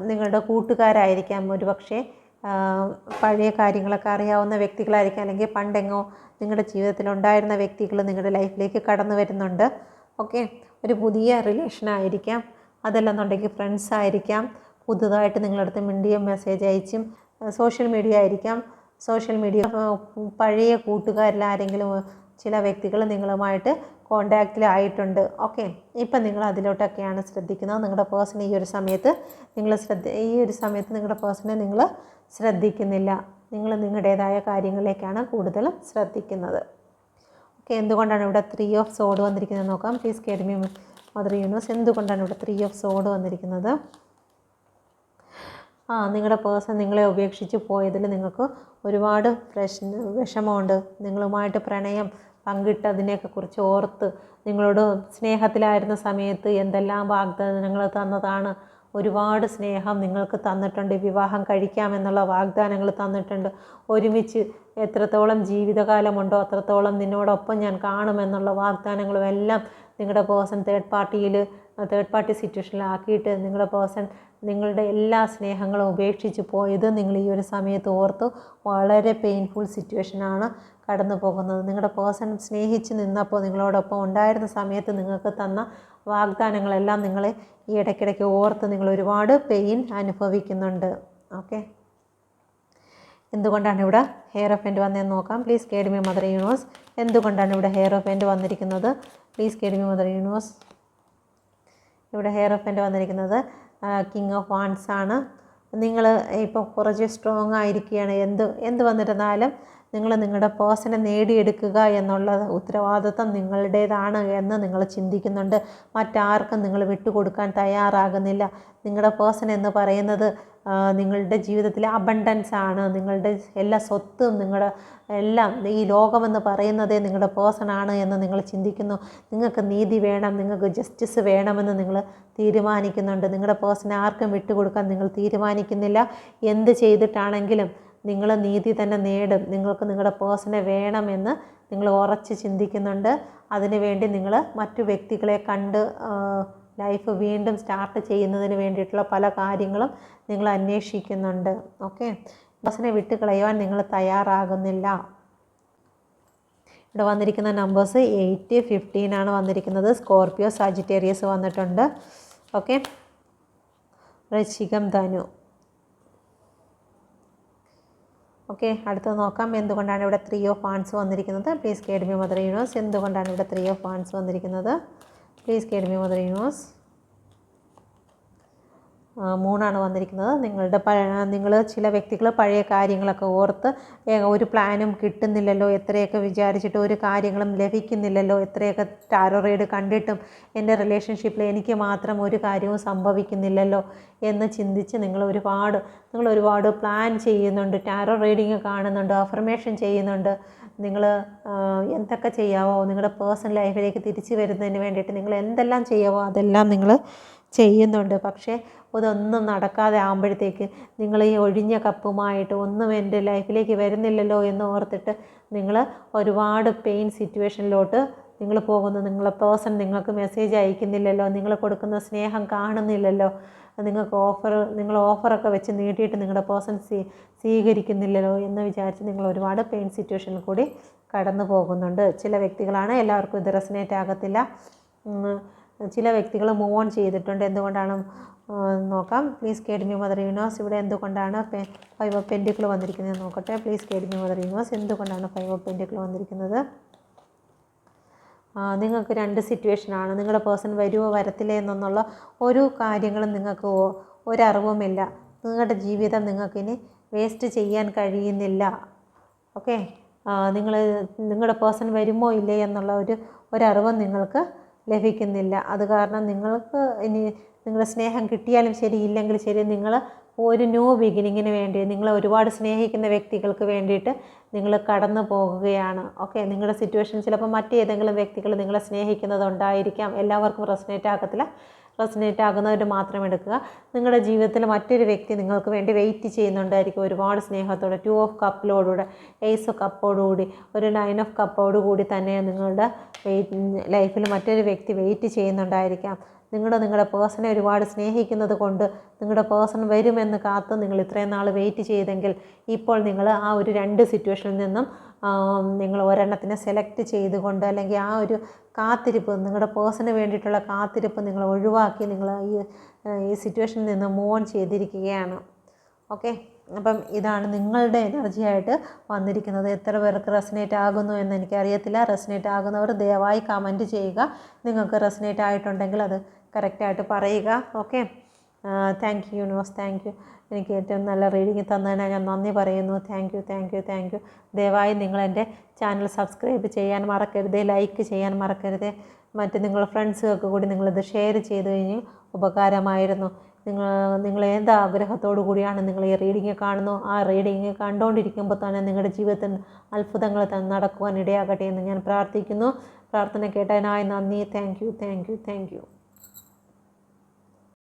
നിങ്ങളുടെ കൂട്ടുകാരായിരിക്കാം, ഒരു പക്ഷേ പഴയ കാര്യങ്ങളൊക്കെ അറിയാവുന്ന വ്യക്തികളായിരിക്കാം, അല്ലെങ്കിൽ പണ്ടെങ്ങോ നിങ്ങളുടെ ജീവിതത്തിലുണ്ടായിരുന്ന വ്യക്തികൾ നിങ്ങളുടെ ലൈഫിലേക്ക് കടന്നു വരുന്നുണ്ട്. ഓക്കെ, ഒരു പുതിയ റിലേഷനായിരിക്കാം, അതല്ലെന്നുണ്ടെങ്കിൽ ഫ്രണ്ട്സ് ആയിരിക്കാം, പുതുതായിട്ട് നിങ്ങളടുത്ത് മിണ്ടിയും മെസ്സേജ് അയച്ചും സോഷ്യൽ മീഡിയ ആയിരിക്കാം. സോഷ്യൽ മീഡിയ പഴയ കൂട്ടുകാരിലാരെങ്കിലും ചില വ്യക്തികൾ നിങ്ങളുമായിട്ട് കോണ്ടാക്റ്റിലായിട്ടുണ്ട്. ഓക്കെ, ഇപ്പം നിങ്ങൾ അതിലോട്ടൊക്കെയാണ് ശ്രദ്ധിക്കുന്നത്. നിങ്ങളുടെ പേഴ്സണെ ഈ ഒരു സമയത്ത് നിങ്ങളുടെ പേഴ്സണെ നിങ്ങൾ ശ്രദ്ധിക്കുന്നില്ല. നിങ്ങൾ നിങ്ങളുടേതായ കാര്യങ്ങളിലേക്കാണ് കൂടുതലും ശ്രദ്ധിക്കുന്നത്. ഓക്കെ, എന്തുകൊണ്ടാണ് ഇവിടെ 3 ഓഫ് സോഡ് വന്നിരിക്കുന്നത് നോക്കാം. Please guide me mother universe. എന്തുകൊണ്ടാണ് ഇവിടെ 3 ഓഫ് സോഡ് വന്നിരിക്കുന്നത്? നിങ്ങളുടെ പേഴ്സൺ നിങ്ങളെ ഉപേക്ഷിച്ച് പോയതിൽ നിങ്ങൾക്ക് ഒരുപാട് വിഷമമുണ്ട്. നിങ്ങളുമായിട്ട് പ്രണയം പങ്കിട്ടതിനെയൊക്കെ കുറിച്ച് ഓർത്ത് നിങ്ങളോട് സ്നേഹത്തിലായിരുന്ന സമയത്ത് എന്തെല്ലാം വാഗ്ദാനങ്ങൾ തന്നതാണ്. ഒരുപാട് സ്നേഹം നിങ്ങൾക്ക് തന്നിട്ടുണ്ട്. വിവാഹം കഴിക്കാമെന്നുള്ള വാഗ്ദാനങ്ങൾ തന്നിട്ടുണ്ട്. ഒരുമിച്ച് എത്രത്തോളം ജീവിതകാലമുണ്ടോ അത്രത്തോളം നിന്നോടൊപ്പം ഞാൻ കാണുമെന്നുള്ള വാഗ്ദാനങ്ങളും എല്ലാം നിങ്ങളുടെ പേഴ്സൺ തേർഡ് പാർട്ടി സിറ്റുവേഷനിലാക്കിയിട്ട് നിങ്ങളുടെ പേഴ്സൺ നിങ്ങളുടെ എല്ലാ സ്നേഹങ്ങളും ഉപേക്ഷിച്ച് പോയത് നിങ്ങൾ ഈ ഒരു സമയത്ത് ഓർത്ത് വളരെ പെയിൻഫുൾ സിറ്റുവേഷനാണ് കടന്നു പോകുന്നത്. നിങ്ങളുടെ പേഴ്സൺ സ്നേഹിച്ച് നിന്നപ്പോൾ നിങ്ങളോടൊപ്പം ഉണ്ടായിരുന്ന സമയത്ത് നിങ്ങൾക്ക് തന്ന വാഗ്ദാനങ്ങളെല്ലാം നിങ്ങൾ ഈ ഇടയ്ക്കിടയ്ക്ക് ഓർത്ത് നിങ്ങൾ ഒരുപാട് പെയിൻ അനുഭവിക്കുന്നുണ്ട്. ഓക്കെ, എന്തുകൊണ്ടാണ് ഇവിടെ ഹെയർ ഓഫ് എൻഡ് വന്നതെന്ന് നോക്കാം. Please guide me mother universe. എന്തുകൊണ്ടാണ് ഇവിടെ ഹെയർ ഓഫ് എൻഡ് വന്നിരിക്കുന്നത്? Please guide me mother universe. ഇവിടെ ഹെയർ ഓഫ് എൻഡ് വന്നിരിക്കുന്നത് കിങ് ഓഫ് വാൺസ് ആണ്. നിങ്ങൾ ഇപ്പോൾ കുറച്ച് സ്ട്രോങ് ആയിരിക്കുകയാണ്. എന്ത് വന്നിരുന്നാലും നിങ്ങൾ നിങ്ങളുടെ പേഴ്സണെ നേടിയെടുക്കുക എന്നുള്ള ഉത്തരവാദിത്വം നിങ്ങളുടേതാണ് എന്ന് നിങ്ങൾ ചിന്തിക്കുന്നുണ്ട്. മറ്റാർക്കും നിങ്ങൾ വിട്ടുകൊടുക്കാൻ തയ്യാറാകുന്നില്ല. നിങ്ങളുടെ പേഴ്സൺ എന്ന് പറയുന്നത് നിങ്ങളുടെ ജീവിതത്തിലെ അബണ്ടൻസ് ആണ്. നിങ്ങളുടെ എല്ലാ സ്വത്തും നിങ്ങളുടെ എല്ലാം ഈ ലോകമെന്ന് പറയുന്നതേ നിങ്ങളുടെ പേഴ്സണാണ് എന്ന് നിങ്ങൾ ചിന്തിക്കുന്നു. നിങ്ങൾക്ക് നീതി വേണം, നിങ്ങൾക്ക് ജസ്റ്റിസ് വേണമെന്ന് നിങ്ങൾ തീരുമാനിക്കുന്നുണ്ട്. നിങ്ങളുടെ പേഴ്സണെ ആർക്കും വിട്ടുകൊടുക്കാൻ നിങ്ങൾ തീരുമാനിക്കുന്നില്ല. എന്ത് ചെയ്തിട്ടാണെങ്കിലും നിങ്ങൾ നീതി തന്നെ നേടും. നിങ്ങൾക്ക് നിങ്ങളുടെ പേഴ്സണെ വേണമെന്ന് നിങ്ങൾ ഉറച്ച് ചിന്തിക്കുന്നുണ്ട്. അതിനുവേണ്ടി നിങ്ങൾ മറ്റു വ്യക്തികളെ കണ്ട് ലൈഫ് വീണ്ടും സ്റ്റാർട്ട് ചെയ്യുന്നതിന് വേണ്ടിയിട്ടുള്ള പല കാര്യങ്ങളും നിങ്ങൾ അന്വേഷിക്കുന്നുണ്ട്. ഓക്കെ, പേഴ്സണെ വിട്ട് കളയുവാൻ നിങ്ങൾ തയ്യാറാകുന്നില്ല. ഇവിടെ വന്നിരിക്കുന്ന നമ്പേഴ്സ് 8, 15 ആണ് വന്നിരിക്കുന്നത്. സ്കോർപിയോ, സാജിറ്റേറിയസ് വന്നിട്ടുണ്ട്. ഓക്കെ, വൃശ്ചികം, ധനു. ഓക്കെ, അടുത്തത് നോക്കാം. എന്തുകൊണ്ടാണ് ഇവിടെ 3 ഓഫ് വാൺസ് വന്നിരിക്കുന്നത്? Please guide me mother universe. എന്തുകൊണ്ടാണ് ഇവിടെ 3 ഓഫ് വാൺസ് വന്നിരിക്കുന്നത്? Please guide me mother universe. 3 വന്നിരിക്കുന്നത്. നിങ്ങൾ ചില വ്യക്തികൾ പഴയ കാര്യങ്ങളൊക്കെ ഓർത്ത് ഒരു പ്ലാനും കിട്ടുന്നില്ലല്ലോ, എത്രയൊക്കെ വിചാരിച്ചിട്ട് ഒരു കാര്യങ്ങളും ലഭിക്കുന്നില്ലല്ലോ, എത്രയൊക്കെ ടാരോ റീഡ് കണ്ടിട്ടും എൻ്റെ റിലേഷൻഷിപ്പിൽ എനിക്ക് മാത്രം ഒരു കാര്യവും സംഭവിക്കുന്നില്ലല്ലോ എന്ന് ചിന്തിച്ച് നിങ്ങൾ ഒരുപാട് പ്ലാൻ ചെയ്യുന്നുണ്ട്. ടാരോ റീഡിങ് കാണുന്നുണ്ട്, അഫർമേഷൻ ചെയ്യുന്നുണ്ട്. നിങ്ങൾ എന്തൊക്കെ ചെയ്യാവോ നിങ്ങളുടെ പേഴ്സണൽ ലൈഫിലേക്ക് തിരിച്ചു വരുന്നതിന് വേണ്ടിയിട്ട് നിങ്ങൾ എന്തെല്ലാം ചെയ്യാവോ അതെല്ലാം നിങ്ങൾ ചെയ്യുന്നുണ്ട്. പക്ഷേ ഇതൊന്നും നടക്കാതെ ആകുമ്പോഴത്തേക്ക് നിങ്ങൾ ഈ ഒഴിഞ്ഞ കപ്പുമായിട്ട് ഒന്നും എൻ്റെ ലൈഫിലേക്ക് വരുന്നില്ലല്ലോ എന്ന് ഓർത്തിട്ട് നിങ്ങൾ ഒരുപാട് പെയിൻ സിറ്റുവേഷനിലോട്ട് നിങ്ങൾ പോകുന്നു, നിങ്ങളെ പേഴ്സൺ നിങ്ങൾക്ക് മെസ്സേജ് അയക്കുന്നില്ലല്ലോ, നിങ്ങൾ കൊടുക്കുന്ന സ്നേഹം കാണുന്നില്ലല്ലോ, നിങ്ങൾ ഓഫറൊക്കെ വെച്ച് നീട്ടിയിട്ട് നിങ്ങളുടെ പേഴ്സൺ സ്വീകരിക്കുന്നില്ലല്ലോ എന്ന് വിചാരിച്ച് നിങ്ങൾ ഒരുപാട് പെയിൻ സിറ്റുവേഷനിൽ കൂടി കടന്നു പോകുന്നുണ്ട്. ചില വ്യക്തികളാണ്, എല്ലാവർക്കും ഇത് റെസനേറ്റ് ആകത്തില്ല. ചില വ്യക്തികൾ മൂവ് ഓൺ ചെയ്തിട്ടുണ്ട്. എന്തുകൊണ്ടാണ് നോക്കാം. Please guide me mother universe. ഇവിടെ എന്തുകൊണ്ടാണ് 5 ഓഫ് പെൻറ്റിക്കിൾ വന്നിരിക്കുന്നത് നോക്കട്ടെ. Please guide me mother universe. എന്തുകൊണ്ടാണ് 5 ഓഫ് പെൻറ്റിക്കിൾ വന്നിരിക്കുന്നത്? നിങ്ങൾക്ക് 2 സിറ്റുവേഷനാണ്. നിങ്ങളുടെ പേഴ്സൺ വരുമോ വരത്തില്ലേ എന്നുള്ള ഒരു കാര്യങ്ങളും നിങ്ങൾക്ക് ഒരറിവുമില്ല. നിങ്ങളുടെ ജീവിതം നിങ്ങൾക്കിനി വേസ്റ്റ് ചെയ്യാൻ കഴിയുന്നില്ല. ഓക്കെ, നിങ്ങളുടെ പേഴ്സൺ വരുമോ ഇല്ലേ എന്നുള്ള ഒരറിവും നിങ്ങൾക്ക് ലഭിക്കുന്നില്ല. അത് കാരണം നിങ്ങൾക്ക് ഇനി നിങ്ങളുടെ സ്നേഹം കിട്ടിയാലും ശരി ഇല്ലെങ്കിൽ ശരി, നിങ്ങൾ ഒരു ന്യൂ ബിഗിനിങ്ങിന് വേണ്ടി നിങ്ങൾ ഒരുപാട് സ്നേഹിക്കുന്ന വ്യക്തികൾക്ക് വേണ്ടിയിട്ട് നിങ്ങൾ കടന്നു പോകുകയാണ്. ഓക്കെ, നിങ്ങളുടെ സിറ്റുവേഷൻ ചിലപ്പോൾ മറ്റേതെങ്കിലും വ്യക്തികൾ നിങ്ങളെ സ്നേഹിക്കുന്നതുണ്ടായിരിക്കാം. എല്ലാവർക്കും റെസനേറ്റ് ആകത്തില്ല. റെസനേറ്റ് ആകുന്നവർ മാത്രം എടുക്കുക. നിങ്ങളുടെ ജീവിതത്തിൽ മറ്റൊരു വ്യക്തി നിങ്ങൾക്ക് വേണ്ടി വെയിറ്റ് ചെയ്യുന്നുണ്ടായിരിക്കും ഒരുപാട് സ്നേഹത്തോടെ. 2 ഓഫ് കപ്പിലോടുകൂടെ, ഏസ് ഓഫ് കപ്പോടുകൂടി, ഒരു 9 ഓഫ് കപ്പോടുകൂടി തന്നെ നിങ്ങളുടെ ലൈഫിൽ മറ്റൊരു വ്യക്തി വെയിറ്റ് ചെയ്യുന്നുണ്ടായിരിക്കാം. നിങ്ങളുടെ പേഴ്സണെ ഒരുപാട് സ്നേഹിക്കുന്നത് കൊണ്ട് നിങ്ങളുടെ പേഴ്സൺ വരുമെന്ന് കാത്ത് നിങ്ങൾ ഇത്രയും നാൾ വെയിറ്റ് ചെയ്തെങ്കിൽ ഇപ്പോൾ നിങ്ങൾ ആ ഒരു 2 സിറ്റുവേഷനിൽ നിന്നും നിങ്ങൾ ഒരെണ്ണത്തിനെ സെലക്ട് ചെയ്തുകൊണ്ട്, അല്ലെങ്കിൽ ആ ഒരു കാത്തിരിപ്പ്, നിങ്ങളുടെ പേഴ്സണിന് വേണ്ടിയിട്ടുള്ള കാത്തിരിപ്പ് നിങ്ങൾ ഒഴിവാക്കി നിങ്ങൾ ഈ സിറ്റുവേഷനിൽ നിന്ന് മൂവ് ഓൺ ചെയ്തിരിക്കുകയാണ്. ഓക്കെ, അപ്പം ഇതാണ് നിങ്ങളുടെ എനർജിയായിട്ട് വന്നിരിക്കുന്നത്. എത്ര പേർക്ക് റെസനേറ്റ് ആകുന്നു എന്ന് എനിക്കറിയത്തില്ല. റെസനേറ്റ് ആകുന്നവർ ദയവായി കമൻറ്റ് ചെയ്യുക. നിങ്ങൾക്ക് റെസനേറ്റ് ആയിട്ടുണ്ടെങ്കിൽ അത് കറക്റ്റായിട്ട് പറയുക. Okay, thank you universe, thank U. എനിക്ക് ഏറ്റവും നല്ല റീഡിങ് തന്നതിന് ഞാൻ നന്ദി പറയുന്നു. Thank you, thank you, thank you. ദയവായി നിങ്ങളെൻ്റെ ചാനൽ സബ്സ്ക്രൈബ് ചെയ്യാൻ മറക്കരുത്, ലൈക്ക് ചെയ്യാൻ മറക്കരുത്. നിങ്ങളുടെ ഫ്രണ്ട്സുകൾക്ക് കൂടി നിങ്ങളിത് ഷെയർ ചെയ്ത് കഴിഞ്ഞ് ഉപകാരമായിരുന്നു. നിങ്ങൾ ഏത് ആഗ്രഹത്തോടു കൂടിയാണ് നിങ്ങൾ ഈ റീഡിങ് കാണുന്നു, ആ റീഡിങ് കണ്ടുകൊണ്ടിരിക്കുമ്പോൾ തന്നെ നിങ്ങളുടെ ജീവിതത്തിൽ അത്ഭുതങ്ങൾ നടക്കുവാൻ ഇടയാകട്ടെ എന്ന് ഞാൻ പ്രാർത്ഥിക്കുന്നു. പ്രാർത്ഥന കേട്ടതിനായി നന്ദി. Thank you, thank you, thank you.